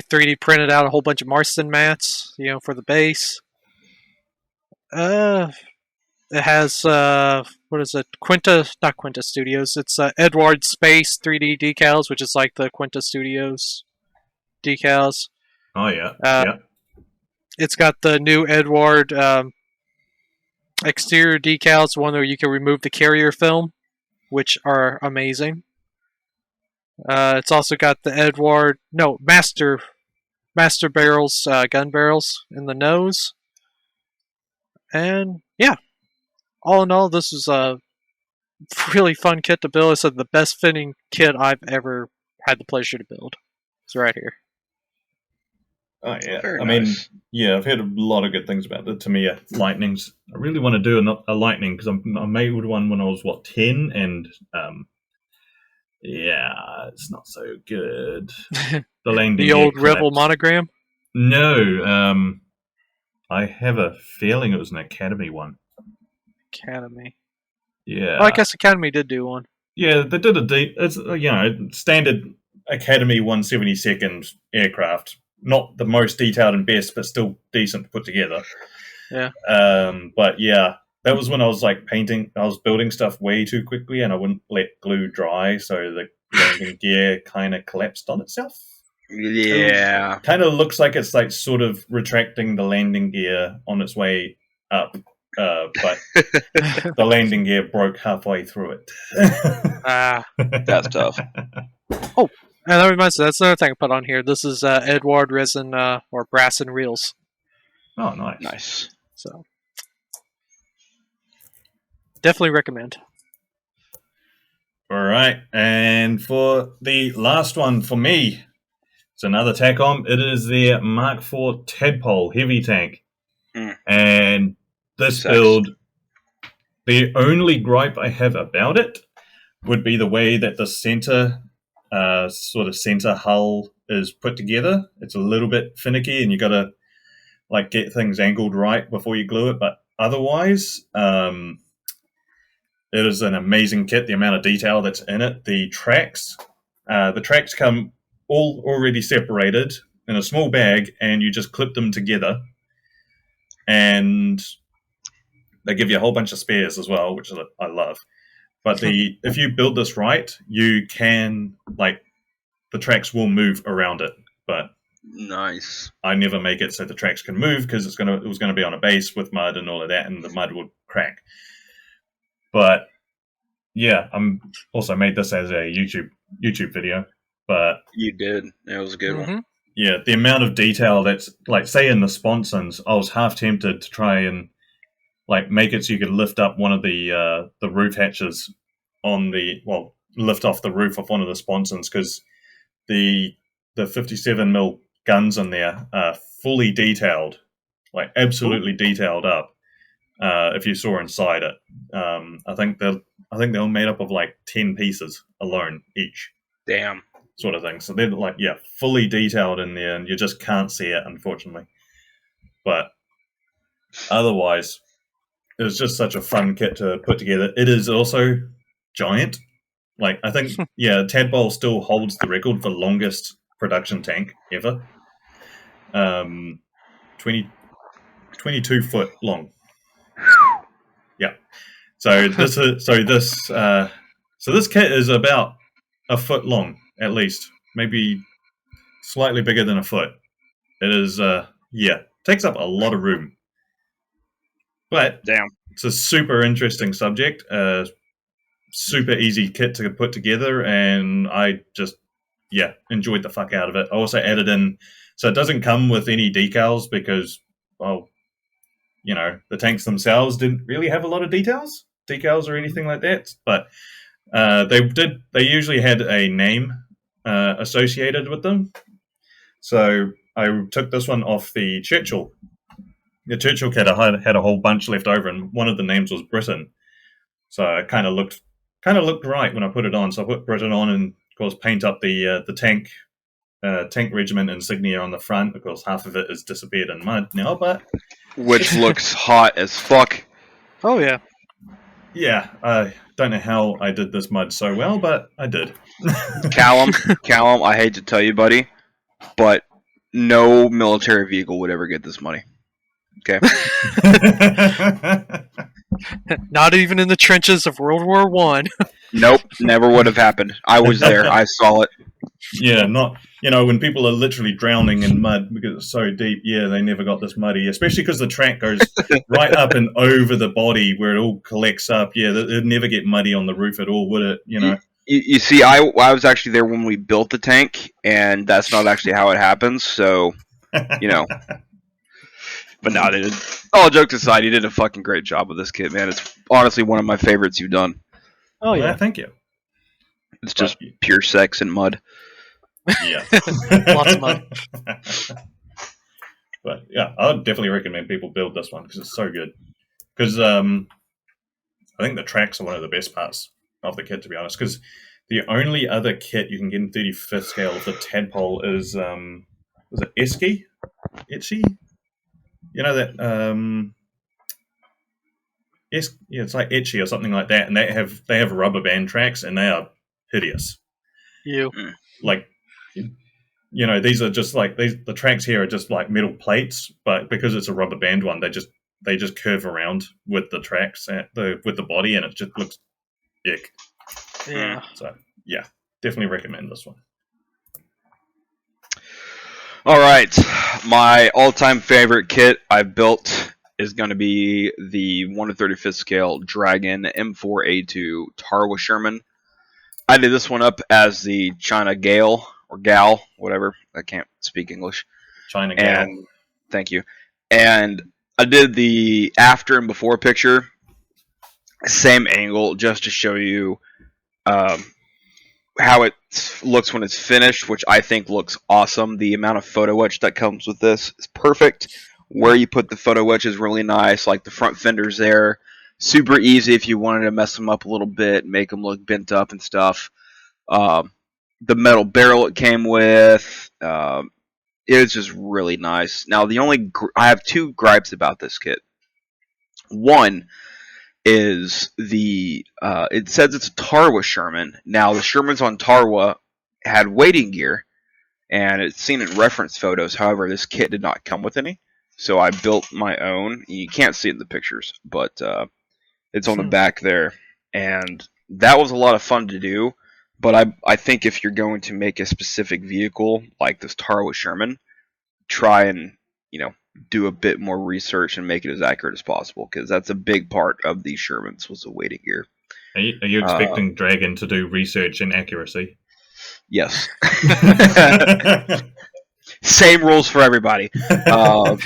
3D printed out a whole bunch of Marston mats, for the base. It has what is it? Not Quinta Studios. It's Edward Space 3D decals, which is like the Quinta Studios decals. Oh, yeah. Yeah. It's got the new Edward exterior decals, one where you can remove the carrier film, which are amazing. It's also got the Master barrels, gun barrels in the nose. And yeah, all in all, this was a really fun kit to build. It's the best fitting kit I've ever had the pleasure to build. It's right here. Oh, yeah. Very I mean, nice. yeah, I've heard a lot of good things about the Tamiya Lightnings. I really want to do a Lightning because I made one when I was, 10? And, it's not so good. The landing The gear old Rebel collapsed. monogram. No, I have a feeling it was an Academy one. Academy. Yeah. Well, I guess Academy did do one. Yeah, they did it's standard Academy 172nd aircraft. Not the most detailed and best, but still decent to put together. Yeah. But yeah, that was when I was painting. I was building stuff way too quickly, and I wouldn't let glue dry, so the landing gear kind of collapsed on itself. Yeah. Kind of looks like it's sort of retracting the landing gear on its way up. But the landing gear broke halfway through it. That's tough. And that reminds me, that's another thing I put on here. This is Edward resin or brass and reels. Oh, nice. Nice. So definitely recommend. All right, and for the last one for me, it's another TACOM. It is their Mark IV Tadpole heavy tank. And this Sucks. build, the only gripe I have about it would be the way that the center hull is put together. It's a little bit finicky, and you got to get things angled right before you glue it. But otherwise, it is an amazing kit. The amount of detail that's in it, the tracks come all already separated in a small bag, and you just clip them together, and they give you a whole bunch of spares as well, which I love. But if you build this right, you can the tracks will move around it. But Nice. I never make it so the tracks can move because it was gonna be on a base with mud and all of that, and the mud would crack. But yeah, I'm also made this as a YouTube video. But You did. It was a good one. yeah, the amount of detail that's say in the sponsons, I was half tempted to try and make it so you could lift up one of the roof hatches lift off the roof of one of the sponsons, because the 57mm guns in there are fully detailed, absolutely detailed up. If you saw inside it, I think they're made up of 10 pieces alone each. Damn. sort of thing. So they're like, yeah, fully detailed in there, and you just can't see it, unfortunately. But otherwise, it was just such a fun kit to put together. It is also giant. Like, I think, yeah, Tadpole still holds the record for longest production tank ever. 22 foot long. Yeah. So this kit is about a foot long, at least, maybe slightly bigger than a foot. It is, takes up a lot of room. But Damn. it's a super interesting subject, super easy kit to put together, and I just, enjoyed the fuck out of it. I also added in, so it doesn't come with any decals because, well, the tanks themselves didn't really have a lot of decals or anything like that, but they usually had a name associated with them. So I took this one off the Churchill. The Churchill kit had a whole bunch left over, and one of the names was Britain. So it kind of looked right when I put it on. So I put Britain on, and of course paint up the tank regiment insignia on the front. Of course, half of it has disappeared in mud now, but which looks hot as fuck. Oh yeah. Yeah, I don't know how I did this mud so well, but I did. Callum, I hate to tell you, buddy, but no military vehicle would ever get this money. Okay. Not even in the trenches of World War One. Nope, never would have happened. I was there. I saw it. Yeah, not when people are literally drowning in mud because it's so deep. Yeah, they never got this muddy, especially because the track goes right up and over the body where it all collects up. Yeah, it'd never get muddy on the roof at all, would it? You see, I was actually there when we built the tank, and that's not actually how it happens. So, But no, they did. All jokes aside, you did a fucking great job with this kit, man. It's honestly one of my favorites you've done. Oh yeah, thank you. It's just pure sex and mud. Yeah, lots of mud. But yeah, I would definitely recommend people build this one because it's so good. Because I think the tracks are one of the best parts of the kit, to be honest. Because the only other kit you can get in 35th scale of the Tadpole is was it Esky? Etsy? That it's like Etsy or something like that, and they have rubber band tracks, and they are hideous. Like, these are just like the tracks here are just like metal plates, but because it's a rubber band one, they just curve around with the tracks with the body, and it just looks ick. Yeah. So yeah, definitely recommend this one. All right, my all-time favorite kit I built is going to be the 1/35th scale Dragon M4A2 Tarawa Sherman. I did this one up as the China Gale, or Gal, whatever. I can't speak English. China Gal. And, thank you. And I did the after and before picture, same angle, just to show you how it looks when it's finished, which I think looks awesome. The amount of photo etch that comes with this is perfect. Where you put the photo etch is really nice, like the front fenders there. Super easy if you wanted to mess them up a little bit, make them look bent up and stuff. The metal barrel it came with, it was just really nice. Now, I have two gripes about this kit. One is it says it's a Tarawa Sherman. Now, the Shermans on Tarawa had wading gear, and it's seen in reference photos. However, this kit did not come with any, so I built my own. You can't see it in the pictures, but it's on the back there, and that was a lot of fun to do. But I think if you're going to make a specific vehicle like this Tarawa Sherman, try and do a bit more research and make it as accurate as possible, because that's a big part of these Shermans was the wading gear. Are you expecting Dragon to do research and accuracy? Yes. Same rules for everybody. And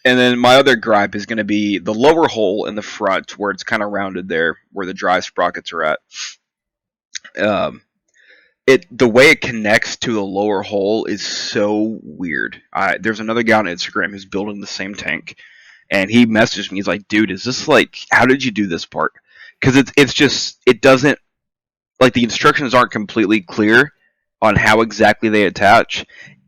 then my other gripe is going to be the lower hole in the front where it's kind of rounded there, where the drive sprockets are at. The way it connects to the lower hole is so weird. There's another guy on Instagram who's building the same tank, and he messaged me. He's like, "Dude, is this how did you do this part?" Because it doesn't, like, the instructions aren't completely clear on how exactly they attach,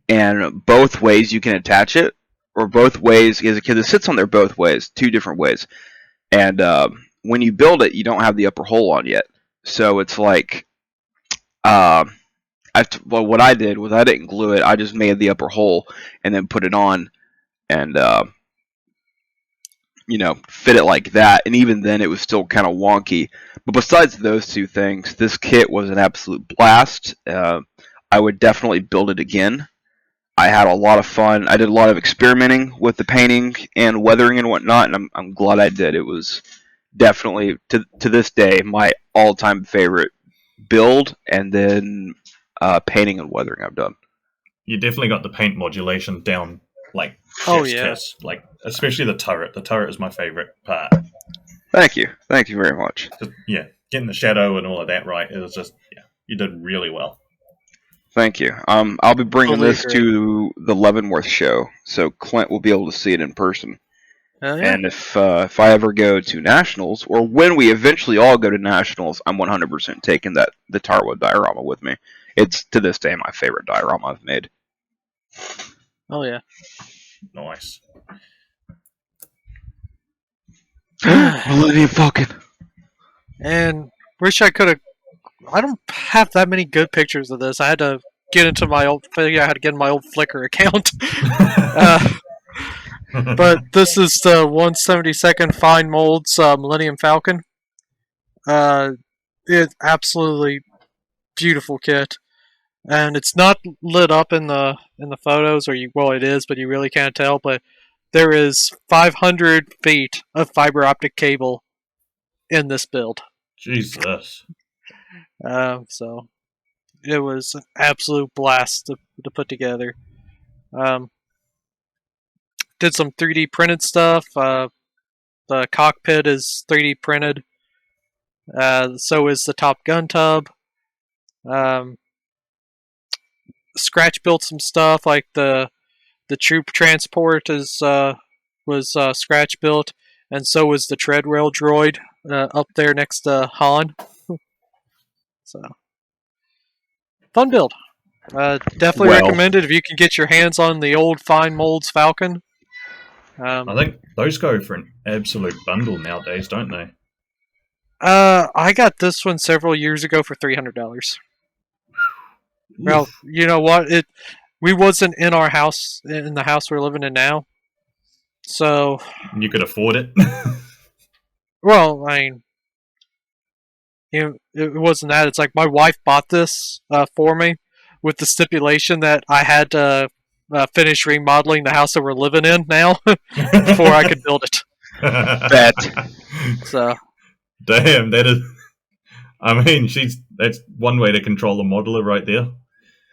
and both ways you can attach it, or both ways, because it sits on there both ways, two different ways. And when you build it, you don't have the upper hole on yet. So it's like, what I did was I didn't glue it. I just made the upper hole and then put it on, and fit it like that. And even then, it was still kind of wonky. But besides those two things, this kit was an absolute blast. I would definitely build it again. I had a lot of fun. I did a lot of experimenting with the painting and weathering and whatnot, and I'm glad I did. It was definitely, to this day, my all-time favorite build, and then painting and weathering I've done. You definitely got the paint modulation down, like, Oh, chef's yeah. kiss. Like, especially the turret. The turret is my favorite part. Thank you very much. Just, yeah, getting the shadow and all of that right, it was just, yeah, you did really well. Thank you. I'll be bringing Totally this agree. to the Leavenworth show, so Clint will be able to see it in person. Yeah. And if I ever go to nationals, or when we eventually all go to nationals, I'm 100% taking the Tarwood diorama with me. It's to this day my favorite diorama I've made. Oh yeah. Nice. Millennium Falcon. And wish I could have. I don't have that many good pictures of this. I had to get into my old. I had to get in my old Flickr account. But this is the 172nd Fine Molds Millennium Falcon. It's absolutely beautiful kit, and it's not lit up in the photos, it is, but you really can't tell. But there is 500 feet of fiber optic cable in this build. Jesus. So it was an absolute blast to put together. Did some 3D printed stuff. The cockpit is 3D printed. So is the Top Gun tub. Scratch built some stuff like the troop transport was scratch built, and so was the tread rail droid up there next to Han. So fun build. Definitely recommended if you can get your hands on the old Fine Molds Falcon. I think those go for an absolute bundle nowadays, don't they? I got this one several years ago for $300. Well, you know what? We wasn't in our house, in the house we're living in now. So You could afford it. well, I mean, it wasn't that. It's like my wife bought this for me with the stipulation that I had to finish remodeling the house that we're living in now before I could build it. Bet. So Damn, that is. I mean, that's one way to control a modeler right there.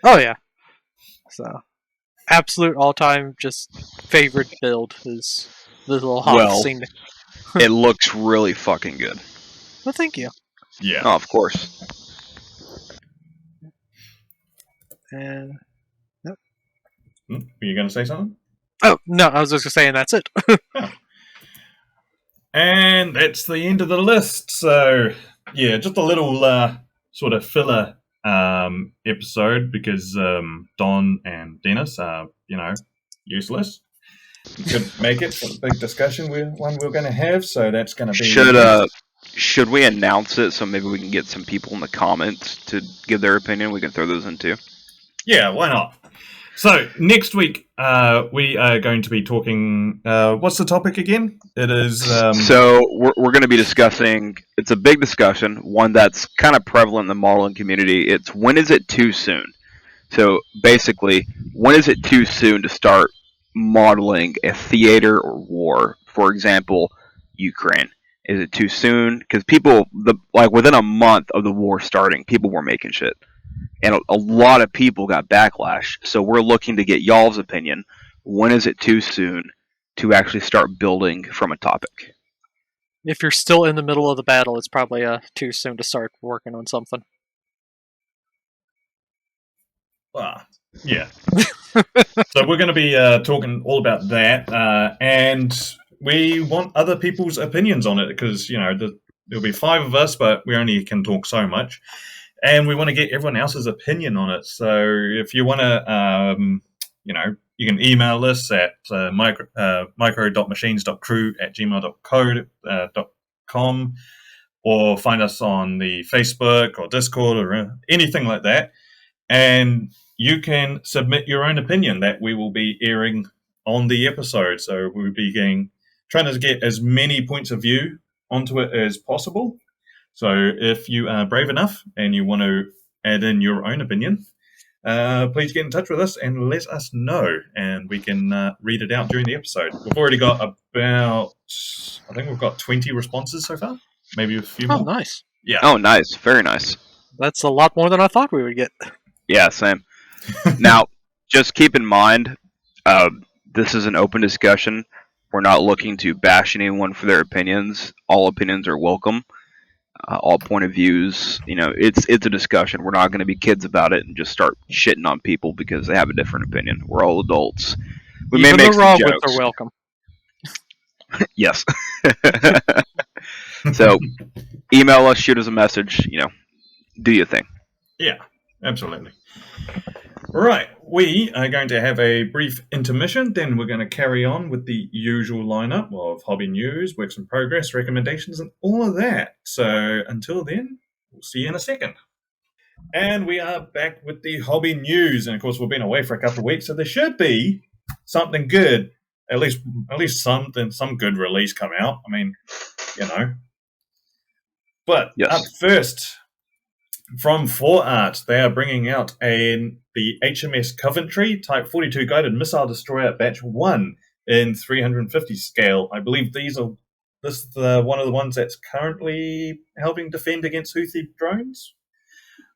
oh yeah. So absolute all-time just favorite build is the little Hoth Well, scene. It looks really fucking good. Well, thank you. Yeah. Oh, of course. And Were you going to say something? oh no, I was just saying that's it. And that's the end of the list. So, yeah, just a little sort of filler episode because Don and Dennis are, useless. Couldn't make it for the big discussion we're going to have. So that's going to be. Should we announce it so maybe we can get some people in the comments to give their opinion? We can throw those in too. Yeah, why not? So next week we are going to be talking. What's the topic again? It is. So we're going to be discussing. It's a big discussion, one that's kind of prevalent in the modeling community. It's when is it too soon? So basically, when is it too soon to start modeling a theater or war? For example, Ukraine. Is it too soon? Because people, within a month of the war starting, people were making shit. And a lot of people got backlash. So we're looking to get y'all's opinion. When is it too soon to actually start building from a topic? If you're still in the middle of the battle, it's probably too soon to start working on something. Yeah. So we're going to be talking all about that. And we want other people's opinions on it because, there'll be 5 of us, but we only can talk so much. and we want to get everyone else's opinion on it. So if you want to, you can email us at micro.machines.crew@gmail.com, or find us on the Facebook or Discord or anything like that. And you can submit your own opinion that we will be airing on the episode. So we'll be trying to get as many points of view onto it as possible. So if you are brave enough and you want to add in your own opinion, please get in touch with us and let us know, and we can read it out during the episode. We've already got I think we've got 20 responses so far, maybe a few more. Oh, nice. Yeah. Oh, nice. Very nice. That's a lot more than I thought we would get. Yeah, same. Now, just keep in mind, this is an open discussion. We're not looking to bash anyone for their opinions. All opinions are welcome. All point of views, it's a discussion. We're not going to be kids about it and just start shitting on people because they have a different opinion. We're all adults. We Even may make the some raw jokes. wits are welcome. Yes. So, email us, shoot us a message. Do your thing. Yeah, absolutely. Right, we are going to have a brief intermission, then we're going to carry on with the usual lineup of hobby news, works in progress, recommendations, and all of that. So until then, we'll see you in a second. And we are back with the hobby news, and of course we've been away for a couple of weeks, so there should be something good, at least some good release come out. I mean, But Yes. Up first, from 4Art, they are bringing out the HMS Coventry Type 42 Guided Missile Destroyer Batch 1 in 350 scale. I believe this is one of the ones that's currently helping defend against Houthi drones.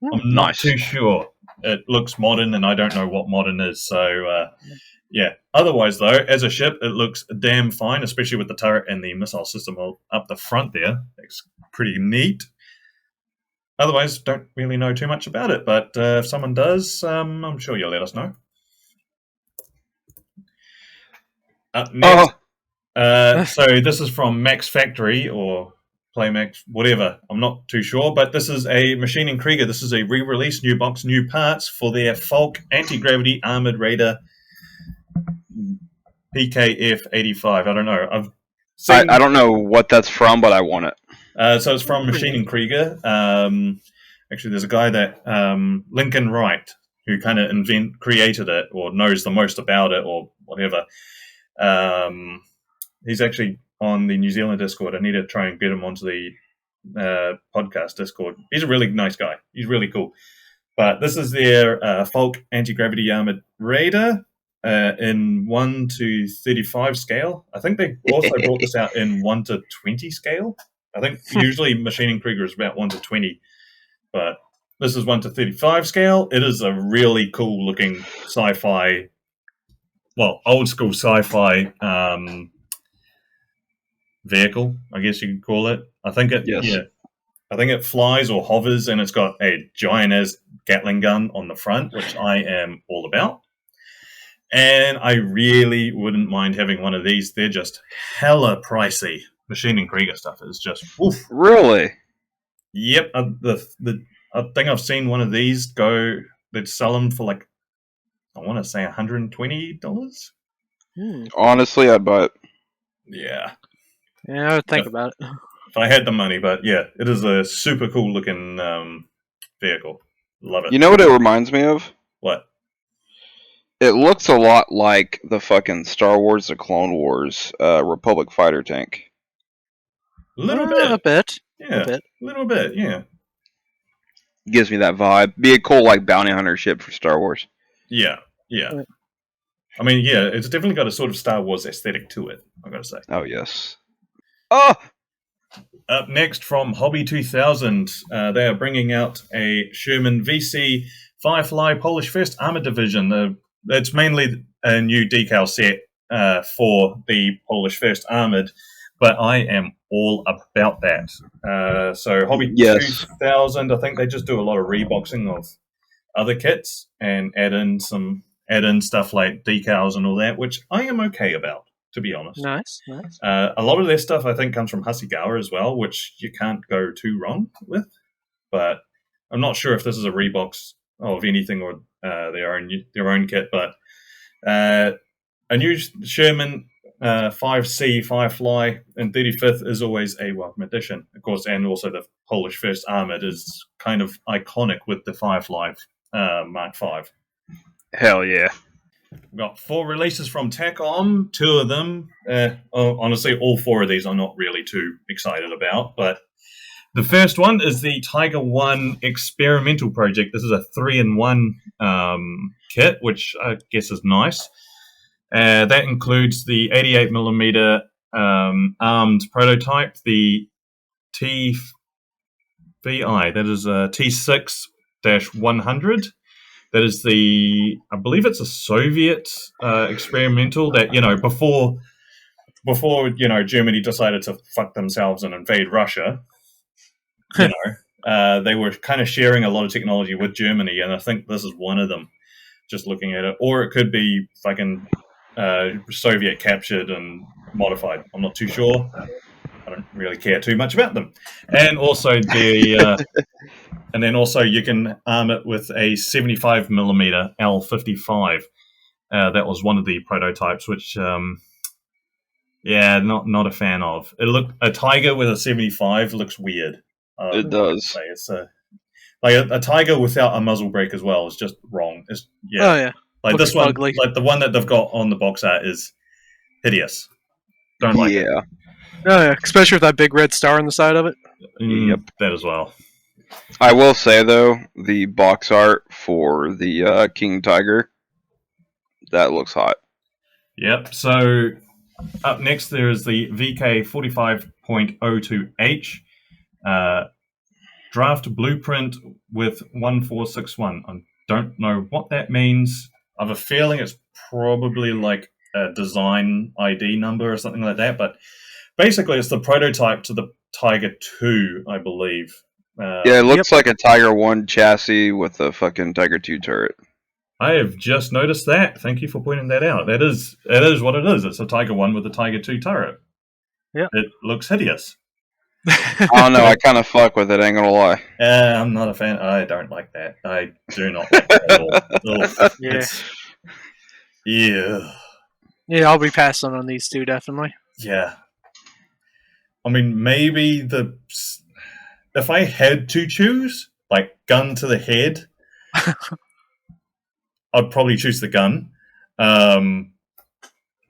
I'm not Nice. too sure. It looks modern, and I don't know what modern is, so yeah. Otherwise, though, as a ship, it looks damn fine, especially with the turret and the missile system up the front there. It's pretty neat. Otherwise, don't really know too much about it, but if someone does, I'm sure you'll let us know. Up next, so this is from Max Factory, or Playmax, whatever. I'm not too sure, but this is a Machining Krieger. This is a re-release, new box, new parts for their Falk Anti-Gravity Armored Raider PKF-85. I don't know. I don't know what that's from, but I want it. So it's from Machining Krieger. Actually, there's a guy that Lincoln Wright, who kind of created it or knows the most about it or whatever. He's actually on the New Zealand Discord. I need to try and get him onto the podcast Discord. He's a really nice guy. He's really cool. But this is their Falk Anti-Gravity Armored Raider in 1 to 35 scale. I think they also brought this out in 1 to 20 scale. I think usually Machining Krieger is about 1 to 20, but this is 1 to 35 scale. It is a really cool looking sci-fi, old school sci-fi vehicle, I guess you could call it. I think it flies or hovers, and it's got a giant as Gatling gun on the front, which I am all about. And I really wouldn't mind having one of these. They're just hella pricey. Machining Krieger stuff is just oof. Really? Yep. I think I've seen one of these go. They'd sell them for I want to say $120. Honestly, I'd buy it. Yeah. Yeah, I would think about it. If I had the money, but yeah, it is a super cool looking vehicle. Love it. You know what it reminds me of? What? It looks a lot like the fucking Star Wars: The Clone Wars Republic fighter tank. A little bit. A bit. Yeah. A little bit, yeah. Gives me that vibe. Be a cool bounty hunter ship for Star Wars. Yeah. I mean, yeah, it's definitely got a sort of Star Wars aesthetic to it, I've got to say. Oh, yes. Oh! Up next from Hobby 2000, they are bringing out a Sherman VC Firefly Polish First Armored Division. It's mainly a new decal set for the Polish First Armored, but I am all about that. So Hobby 2000, I think they just do a lot of reboxing of other kits and add in stuff like decals and all that, which I am okay about, to be honest. Nice. A lot of their stuff, I think, comes from Hasegawa as well, which you can't go too wrong with. But I'm not sure if this is a rebox of anything or their own kit, but a new Sherman 5C Firefly in 35th is always a welcome addition, of course, and also the Polish First Armored is kind of iconic with the Firefly Mark V. Hell yeah. We've got 4 releases from TACOM. 2 of them, honestly, all 4 of these I'm not really too excited about. But the first one is the Tiger One experimental project. This is a 3-in-1 kit, which I guess is nice. That includes the 88mm armed prototype, the TVI, that is a T6-100. That is I believe it's a Soviet experimental that, before Germany decided to fuck themselves and invade Russia, they were kind of sharing a lot of technology with Germany, and I think this is one of them, just looking at it. Or it could be fucking Soviet captured and modified. I'm not too sure. I don't really care too much about them. And also and then also you can arm it with a 75mm L55. That was one of the prototypes, which not a fan of. A Tiger with a 75 looks weird. It does. It's a Tiger without a muzzle brake as well is just wrong. Oh yeah. Like Looks this one, ugly. like the one that they've got on the box art is hideous. Don't like it. Yeah. Oh yeah, especially with that big red star on the side of it. Yep. That as well. I will say though, the box art for the King Tiger, that looks hot. Yep. So up next there is the VK45.02H draft blueprint with 1461. I don't know what that means. I have a feeling it's probably like a design ID number or something like that, but basically it's the prototype to the Tiger 2, I believe. Yeah, it looks like a Tiger 1 chassis with a fucking Tiger 2 turret. I have just noticed that. Thank you for pointing that out. It is what it is. It's a Tiger 1 with a Tiger 2 turret. Yeah. It looks hideous. I don't know, I kind of fuck with it, ain't gonna lie. I'm not a fan. I don't like that. I do not like that at all. Yeah. Yeah. Yeah, I'll be passing on these 2 definitely. Yeah. I mean, maybe if I had to choose, like gun to the head, I'd probably choose the gun. No,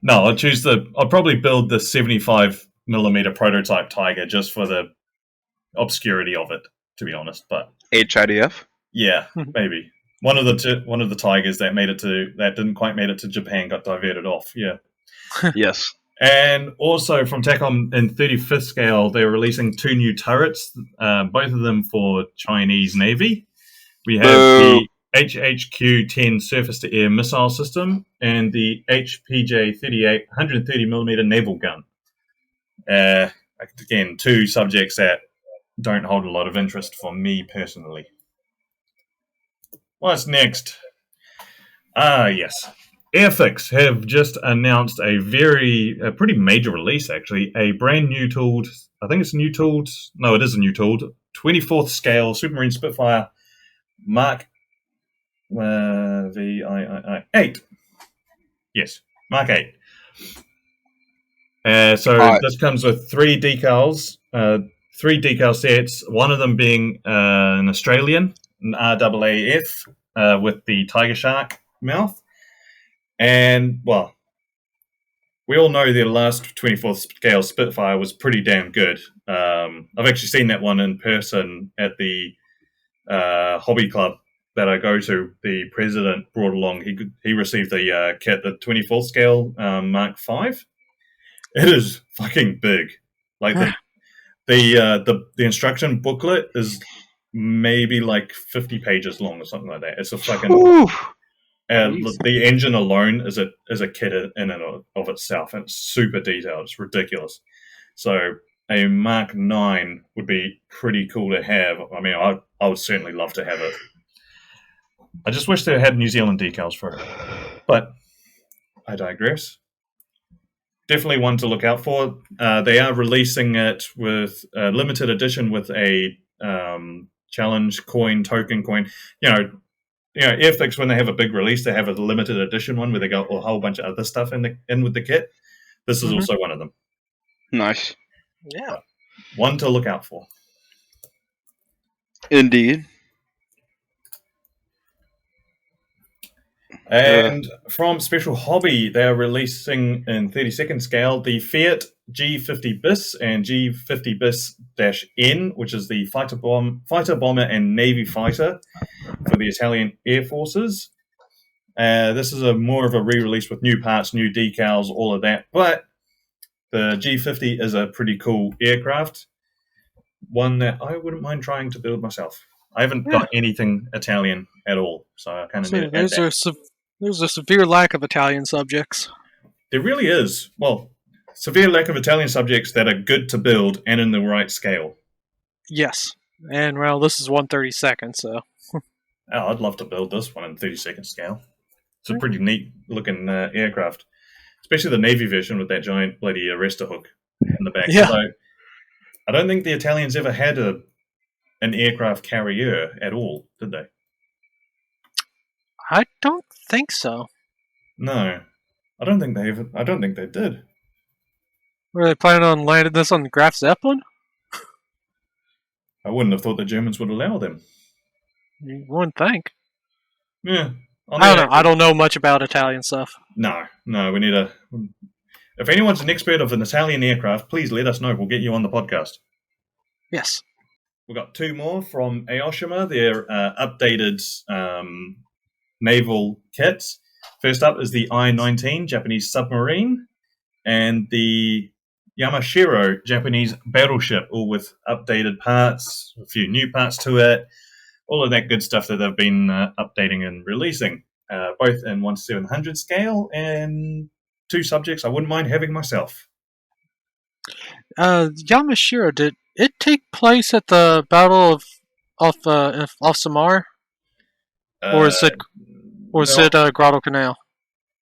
I'd probably build the 75mm prototype Tiger just for the obscurity of it, to be honest. But HIDF? Yeah, maybe. One of the Tigers that didn't quite make it to Japan got diverted off. Yeah. Yes. And also from TACOM in 35th scale, they're releasing 2 new turrets, both of them for Chinese Navy. We have the HHQ-10 surface-to-air missile system and the HPJ-38 130mm naval gun. Again, 2 subjects that don't hold a lot of interest for me personally. What's next? Yes. Airfix have just announced a pretty major release, actually. A brand new tooled, I think it's a new tooled, no, it is a new tooled, 24th scale Supermarine Spitfire Mark VII-8. Yes, Mark 8. This comes with 3 decals, 3 decal sets, one of them being an Australian, an RAAF, with the Tiger Shark mouth. And, well, we all know the last 24th scale Spitfire was pretty damn good. I've actually seen that one in person at the hobby club that I go to. The president brought along, he received the kit, the 24th scale Mark V. It is fucking big. Like, the instruction booklet is maybe like 50 pages long or something like that. It's a fucking... the engine alone is a kit in and of itself, and it's super detailed. It's ridiculous. So a Mark 9 would be pretty cool to have. I mean, I would certainly love to have it. I just wish they had New Zealand decals for it. But I digress. Definitely one to look out for. They are releasing it with a limited edition with a challenge coin, token coin. Airfix, when they have a big release, they have a limited edition one where they got a whole bunch of other stuff in with the kit. This is also one of them. Nice. Yeah. One to look out for. Indeed. And from Special Hobby, they're releasing in 30-second scale the Fiat G50 Bis and G50 Bis-N, which is the fighter bomber and Navy fighter for the Italian Air Forces. This is more of a re-release with new parts, new decals, all of that. But the G50 is a pretty cool aircraft, one that I wouldn't mind trying to build myself. I haven't got anything Italian at all, so I kind of need to add that. There's a severe lack of Italian subjects. There really is. Well, severe lack of Italian subjects that are good to build and in the right scale. Yes. And, well, this is 1/32, so... I'd love to build this one in 30-second scale. It's a pretty neat looking aircraft. Especially the Navy version with that giant bloody arrestor hook in the back. Yeah. I don't think the Italians ever had an aircraft carrier at all, did they? I don't think so. No. I don't think they did. Were they planning on landing this on the Graf Zeppelin? I wouldn't have thought the Germans would allow them. You wouldn't think. Yeah. I don't know. I don't know much about Italian stuff. No, we need a... If anyone's an expert of an Italian aircraft, please let us know. We'll get you on the podcast. Yes. We've got two more from Aoshima. Their updated naval kits. First up is the I-19 Japanese submarine and the Yamashiro Japanese battleship, all with updated parts, a few new parts to it, all of that good stuff that they've been updating and releasing, both in 1/700 scale and two subjects I wouldn't mind having myself. Yamashiro, did it take place at the Battle of Samar? Or is it Guadalcanal?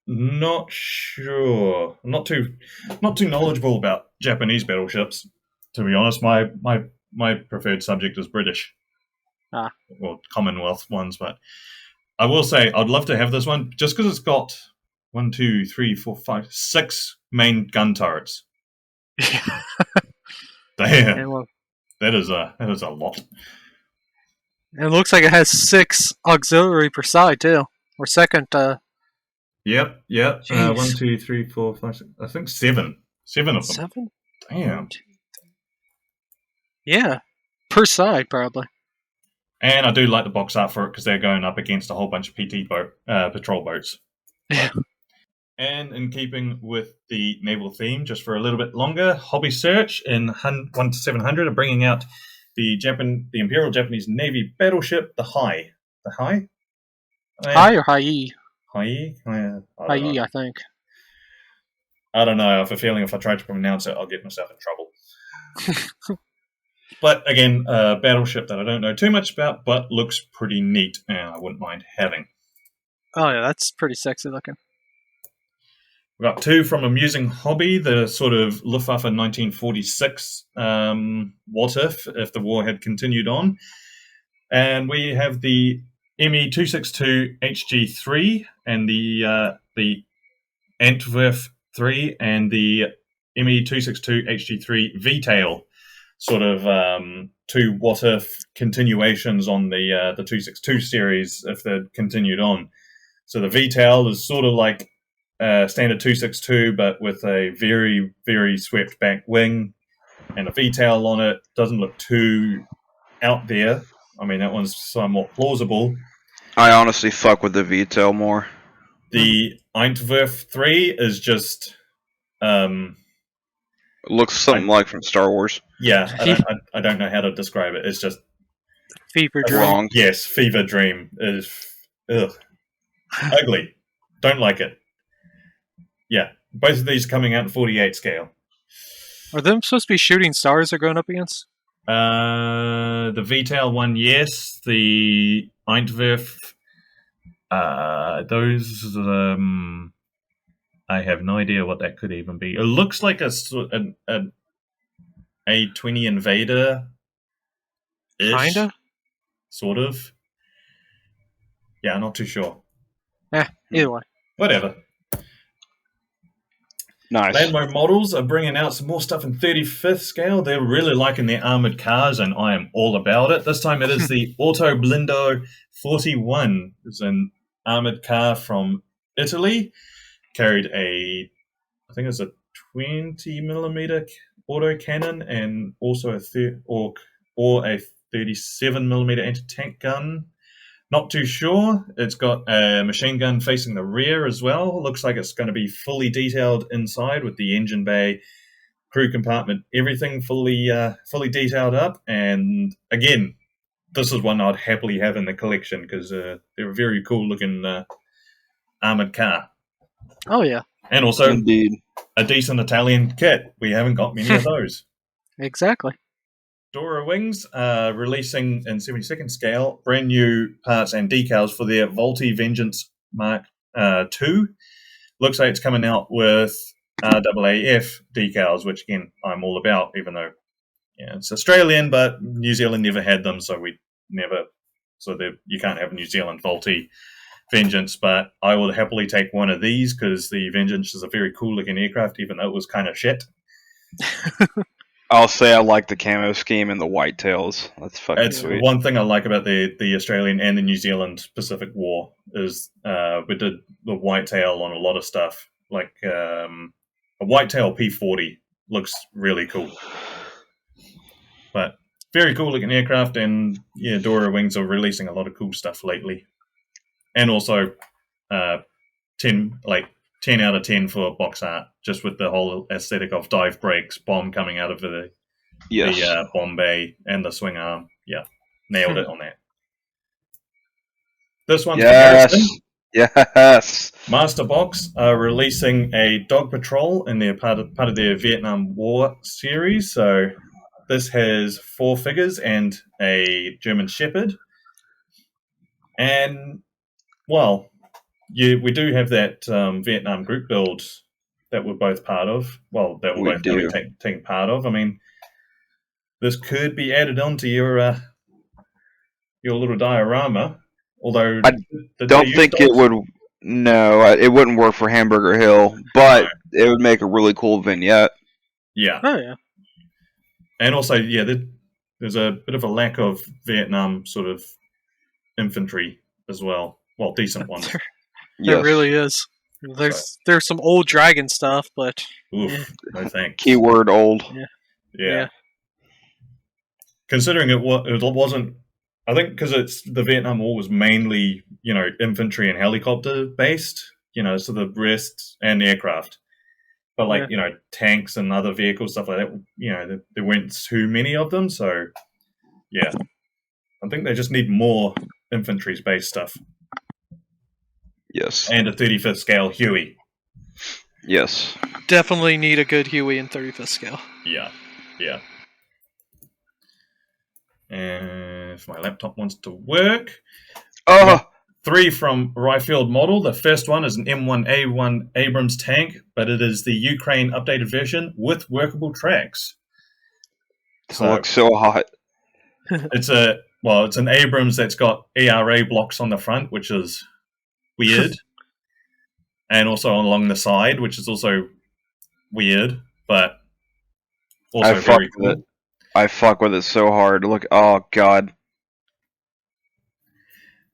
Not sure. I'm not too knowledgeable about Japanese battleships, to be honest. My preferred subject is British. Well, Commonwealth ones, but I will say I'd love to have this one just because it's got 1, 2, 3, 4, 5, 6 main gun turrets. Damn, that is a lot. And it looks like it has 6 auxiliary per side too, or second. Yep. 1, 2, 3, 4, 5, 6. I think 7 of them. 7? Damn. Yeah, per side probably. And I do like the box art for it because they're going up against a whole bunch of PT patrol boats. Yeah. And in keeping with the naval theme, just for a little bit longer, Hobby Search in 1/700 are bringing out the Imperial Japanese Navy battleship, the Hai. The Hai? Hai or Hai? Hai? Hai, I think. I don't know. I have a feeling if I try to pronounce it, I'll get myself in trouble. But again, a battleship that I don't know too much about, but looks pretty neat, and I wouldn't mind having. Oh yeah, that's pretty sexy looking. We've got two from Amusing Hobby, the sort of Luftwaffe 1946 what if the war had continued on. And we have the ME-262 HG3 and the Antwerp 3 and the ME-262 HG3 V-Tail, sort of two what-if continuations on the 262 series if they'd continued on. So the V-Tail is sort of like standard 262, but with a very, very swept back wing and a V-tail on it. Doesn't look too out there. I mean, that one's somewhat plausible. I honestly fuck with the V-tail more. The Antwerp 3 is just... it looks something like from Star Wars. Yeah, I don't know how to describe it. It's just... Fever Dream. Wrong. Yes, Fever Dream is... Ugh. Ugly. Don't like it. Yeah, both of these coming out in 48 scale. Are them supposed to be shooting stars they're going up against? The V-tail one, yes. The Antwerp, those, I have no idea what that could even be. It looks like an A-20 Invader. Kinda? sort of. Yeah, not too sure. Either way. Whatever. Nice. Landmo Models are bringing out some more stuff in 35th scale. They're really liking their armored cars, and I am all about it. This time it is the Auto Blindo 41. It's an armored car from Italy. Carried I think it's a 20mm autocannon and also a 37mm anti-tank gun. Not too sure. It's got a machine gun facing the rear as well. Looks like it's going to be fully detailed inside with the engine bay, crew compartment, everything fully detailed up. And again, this is one I'd happily have in the collection because they're a very cool looking armored car. Oh, yeah. And also Indeed. a decent Italian kit. We haven't got many of those. Exactly. Dora Wings are releasing in 72nd scale brand new parts and decals for their Volti Vengeance Mark II. Looks like it's coming out with RAAF decals, which again I'm all about, even though it's Australian, but New Zealand never had them, so you can't have a New Zealand Volti Vengeance. But I will happily take one of these because the Vengeance is a very cool looking aircraft, even though it was kind of shit. I'll say I like the camo scheme and the whitetails. That's fucking It's sweet. one thing I like about the Australian and the New Zealand Pacific War is we did the whitetail on a lot of stuff. Like a whitetail P40 looks really cool. But very cool looking aircraft, and yeah, Dora Wings are releasing a lot of cool stuff lately. And also 10 out of 10 for box art, just with the whole aesthetic of dive brakes, bomb coming out of the bomb bay, and the swing arm. Yeah, nailed it on that. This one's Yes. Master Box are releasing a Dog Patrol in their part of their Vietnam War series. So this has 4 figures and a German Shepherd. And, well, we do have that Vietnam group build that we're both part of. Well, that we're both going to be taking part of. I mean, this could be added onto your little diorama. Although I don't think it would. No, it wouldn't work for Hamburger Hill, but it would make a really cool vignette. Yeah. Oh, yeah. And also, yeah, there's a bit of a lack of Vietnam sort of infantry as well. Well, decent ones. There really is. There's some old dragon stuff, but Oof, no thanks. Keyword old. Yeah. Considering it wasn't, I think because the Vietnam War was mainly, infantry and helicopter based, so the rest and aircraft. But tanks and other vehicles, stuff like that, there weren't too many of them. So, yeah, I think they just need more infantry-based stuff. Yes. And a 35th scale Huey. Yes. Definitely need a good Huey in 35th scale. Yeah. And if my laptop wants to work. 3 from Ryfield Model. The first one is an M1A1 Abrams tank, but it is the Ukraine updated version with workable tracks. It looks so hot. It's an Abrams that's got ERA blocks on the front, which is weird. And also along the side, which is also weird, but also very cool. I fuck with it so hard. Look, oh god.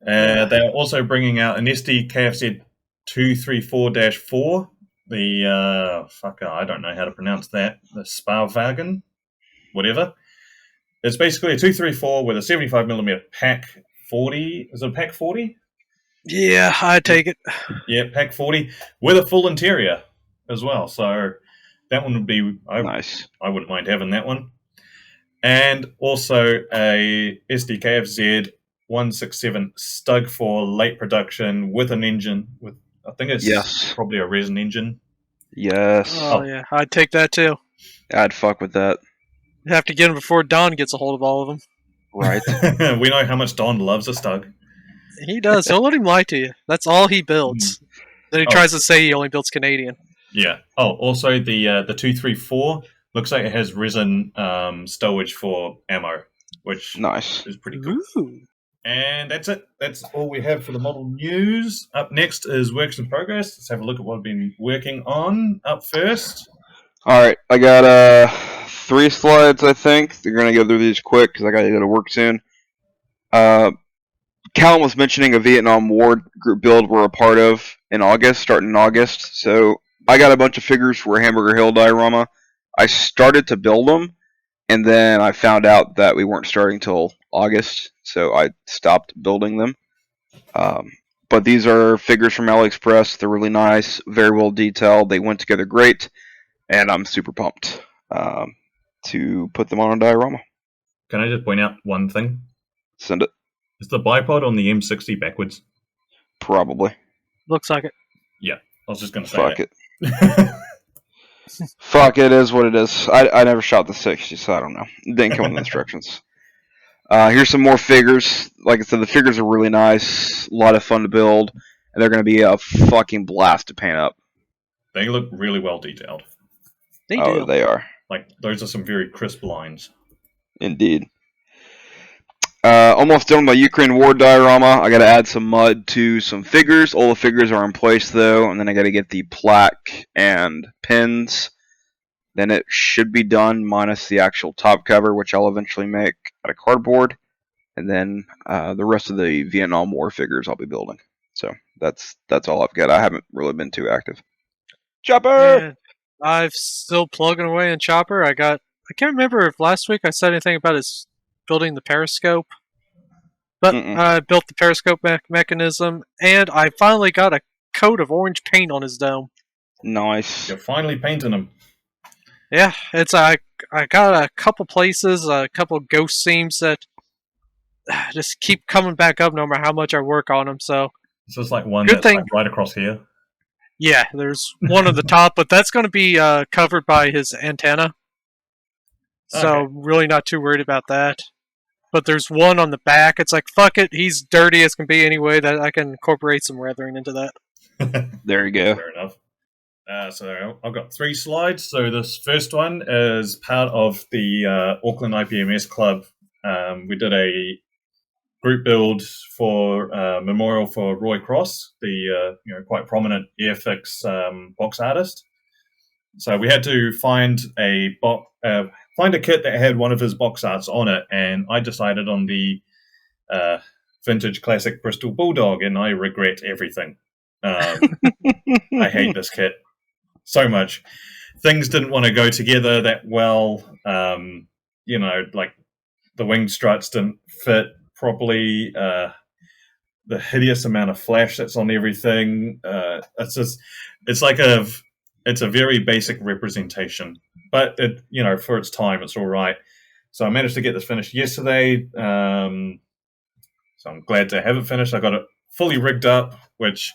They're also bringing out an SD KFZ 234-4. The I don't know how to pronounce that. The Sparwagen, whatever. It's basically a 234 with a 75mm Pack 40. Is it a Pack 40? Yeah, I'd take it. Yeah, Pack 40 with a full interior as well. So that one would be nice. I wouldn't mind having that one. And also a SDKFZ 167 Stug for late production with an engine. I think it's probably a resin engine. Yes. Oh, yeah, I'd take that too. I'd fuck with that. You have to get him before Don gets a hold of all of them. Right. We know how much Don loves a Stug. He does. Don't let him lie to you. That's all he builds. Then he tries to say he only builds Canadian. Yeah. Oh, also the 234 looks like it has resin stowage for ammo, which nice. is pretty cool. Ooh. And that's it. That's all we have for the model news. Up next is works in progress. Let's have a look at what I've been working on. Up first. All right, I got 3 slides. I think they're gonna go through these quick because I gotta go to work soon. Callum was mentioning a Vietnam War group build we're a part of in August, starting in August. So I got a bunch of figures for Hamburger Hill diorama. I started to build them, and then I found out that we weren't starting till August, so I stopped building them. But these are figures from AliExpress. They're really nice, very well detailed. They went together great, and I'm super pumped to put them on a diorama. Can I just point out one thing? Send it. Is the bipod on the M60 backwards? Probably. Looks like it. Yeah, I was just going to say Fuck that. it. Fuck, it is what it is. I never shot the 60, so I don't know. It didn't come with instructions. Here's some more figures. Like I said, the figures are really nice. A lot of fun to build. And they're going to be a fucking blast to paint up. They look really well detailed. They do. They are. Like, those are some very crisp lines. Indeed. Almost done with my Ukraine war diorama. I got to add some mud to some figures. All the figures are in place, though. And then I got to get the plaque and pins. Then it should be done, minus the actual top cover, which I'll eventually make out of cardboard. And then the rest of the Vietnam War figures I'll be building. So that's all I've got. I haven't really been too active. Chopper! Yeah, I'm still plugging away in Chopper. I can't remember if last week I said anything about his building the periscope. But I built the periscope mechanism, and I finally got a coat of orange paint on his dome. Nice. You're finally painting them. Yeah, I got a couple places, a couple ghost seams that just keep coming back up no matter how much I work on them. So This is like one Good that's thing. like right across here. yeah, there's one on the top, but that's going to be covered by his antenna. So Okay. really not too worried about that. But there's one on the back. It's like, fuck it, he's dirty as can be anyway. That I can incorporate some weathering into that. There you go. Fair enough. So I've got 3 slides. So this first one is part of the Auckland IPMS Club. We did a group build for memorial for Roy Cross, the quite prominent Airfix box artist. So we had to find a kit that had one of his box arts on it, and I decided on the vintage classic Bristol Bulldog, and I regret everything. I hate this kit so much. Things didn't want to go together that well. Like the wing struts didn't fit properly. The hideous amount of flash that's on everything. It's a very basic representation, but for its time, it's all right. So I managed to get this finished yesterday. So I'm glad to have it finished. I got it fully rigged up, which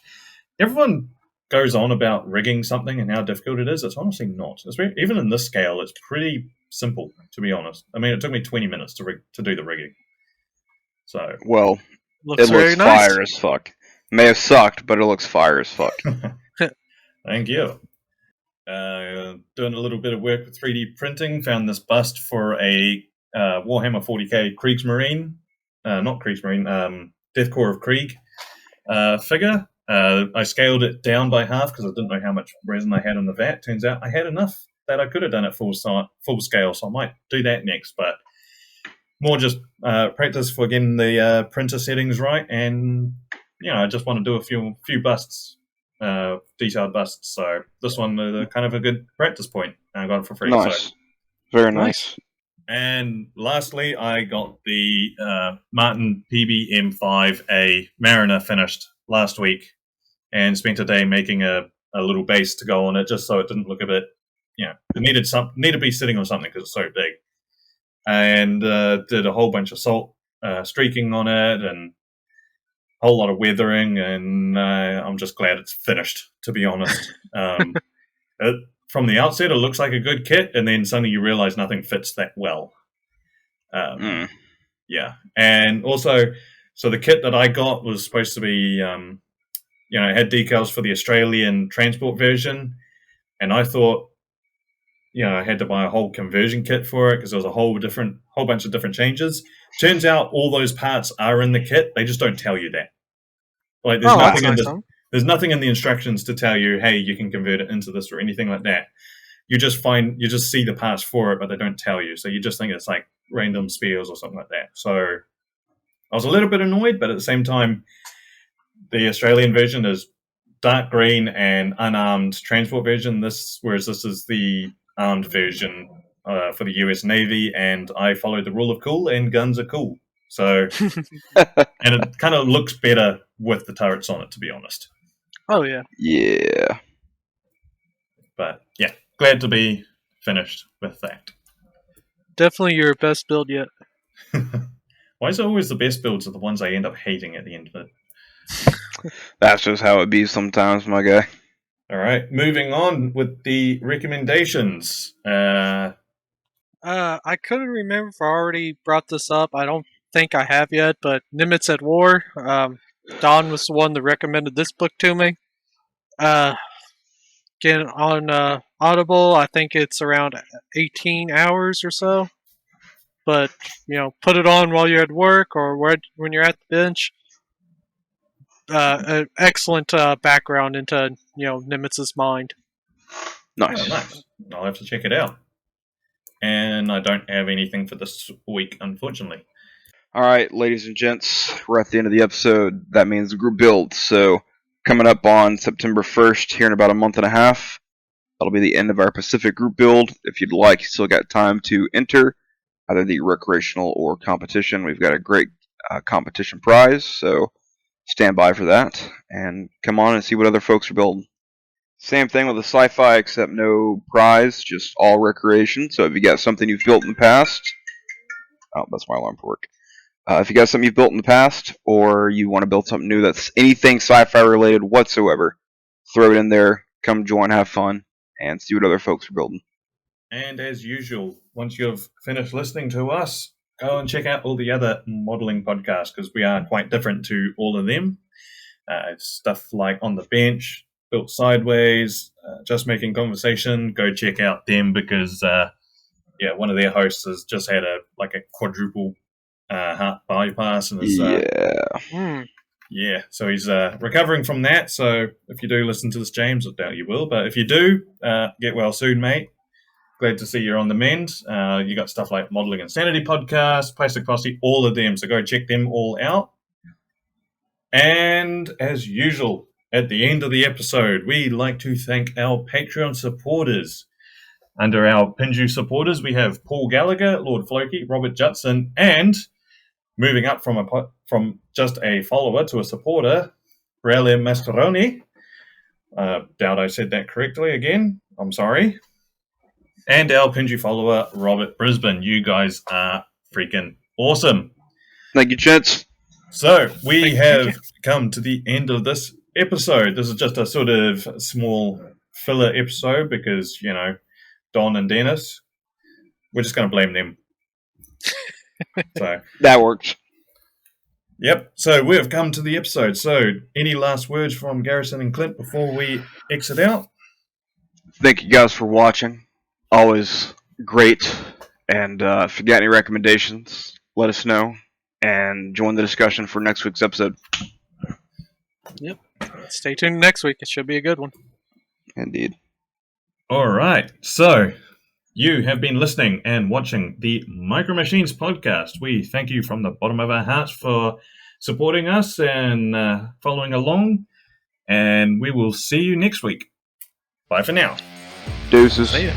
everyone goes on about rigging something and how difficult it is. It's honestly not. Even in this scale, it's pretty simple, to be honest. I mean, it took me 20 minutes to do the rigging. So, Well, Looks it very looks nice. fire as fuck. May have sucked, but it looks fire as fuck. Thank you. Doing a little bit of work with 3D printing. Found this bust for a Warhammer 40k Kriegsmarine. Not Kriegsmarine, Death Corps of Krieg figure. I scaled it down by half because I didn't know how much resin I had in the vat. Turns out I had enough that I could have done it full scale, so I might do that next. But more just practice for getting the printer settings right, and I just want to do a few busts, detailed busts. So this one is kind of a good practice point. I got it for free. Nice. So. Very nice. And lastly, I got the Martin PB-M5A Mariner finished last week, and spent a day making a little base to go on it, just so it didn't look a bit, it needed to be sitting on something because it's so big. And did a whole bunch of salt streaking on it and a whole lot of weathering, and I'm just glad it's finished, to be honest. From the outset, it looks like a good kit, and then suddenly you realize nothing fits that well. Yeah. And also, so the kit that I got was supposed to be, it had decals for the Australian transport version, and I thought, I had to buy a whole conversion kit for it because there was a whole bunch of different changes. turns out all those parts are in the kit. They just don't tell you that. Like there's Oh, that's nothing in nice. the there's nothing in the instructions to tell you, hey, you can convert it into this or anything like that. You just see the parts for it, but they don't tell you. So you just think it's like random spares or something like that. So I was a little bit annoyed, but at the same time, the Australian version is dark green and unarmed transport version. Whereas this is the armed version for the US Navy, and I followed the rule of cool, and guns are cool. So, and it kind of looks better with the turrets on it, to be honest. Oh yeah. Yeah. But yeah, glad to be finished with that. Definitely your best build yet. Why is it always the best builds are the ones I end up hating at the end of it? That's just how it be sometimes, my guy. All right, moving on with the recommendations. I couldn't remember if I already brought this up. I don't think I have yet, but Nimitz at War. Don was the one that recommended this book to me. Again, on Audible, I think it's around 18 hours or so. But, put it on while you're at work or when you're at the bench. An excellent background into, Nimitz's mind. Nice. Oh, nice. I'll have to check it out. And I don't have anything for this week, unfortunately. All right, ladies and gents, we're at the end of the episode. That means the group build. So coming up on September 1st, here in about a month and a half, that'll be the end of our Pacific group build. If you'd like, you still got time to enter either the recreational or competition. We've got a great competition prize, so stand by for that and come on and see what other folks are building. Same thing with the sci-fi, except no prize, just all recreation. So if you got something you've built in the past, oh, that's my alarm for work. If you got something you've built in the past, or you want to build something new that's anything sci-fi related whatsoever, throw it in there, come join, have fun, and see what other folks are building. And as usual, once you've finished listening to us, go and check out all the other modeling podcasts, because we are quite different to all of them. Stuff like On the Bench, Built Sideways, Just Making Conversation. Go check out them, because one of their hosts has just had a quadruple heart bypass, and is so he's recovering from that. So if you do listen to this, James, I doubt you will, but if you do, get well soon, mate. Glad to see you're on the mend. You got stuff like Modeling Insanity Podcast, Plastic Posse, all of them. So go check them all out. And as usual, at the end of the episode, we like to thank our Patreon supporters. Under our Pinju supporters, we have Paul Gallagher, Lord Floki, Robert Judson, and moving up from just a follower to a supporter, Rale Mascaroni. Doubt I said that correctly again. I'm sorry. And our Pinju follower, Robert Brisbane. You guys are freaking awesome. Thank you, gents. So we have come to the end of this episode. This is just a sort of small filler episode because, Don and Dennis, we're just going to blame them. So that works. Yep. So we have come to the episode. So any last words from Garrison and Clint before we exit out? Thank you guys for watching. Always great. And if you got any recommendations, let us know. And join the discussion for next week's episode. Yep. Stay tuned next week. It should be a good one. Indeed. All right. So you have been listening and watching the Micro Machines podcast. We thank you from the bottom of our hearts for supporting us and following along. And we will see you next week. Bye for now. Deuces. See ya.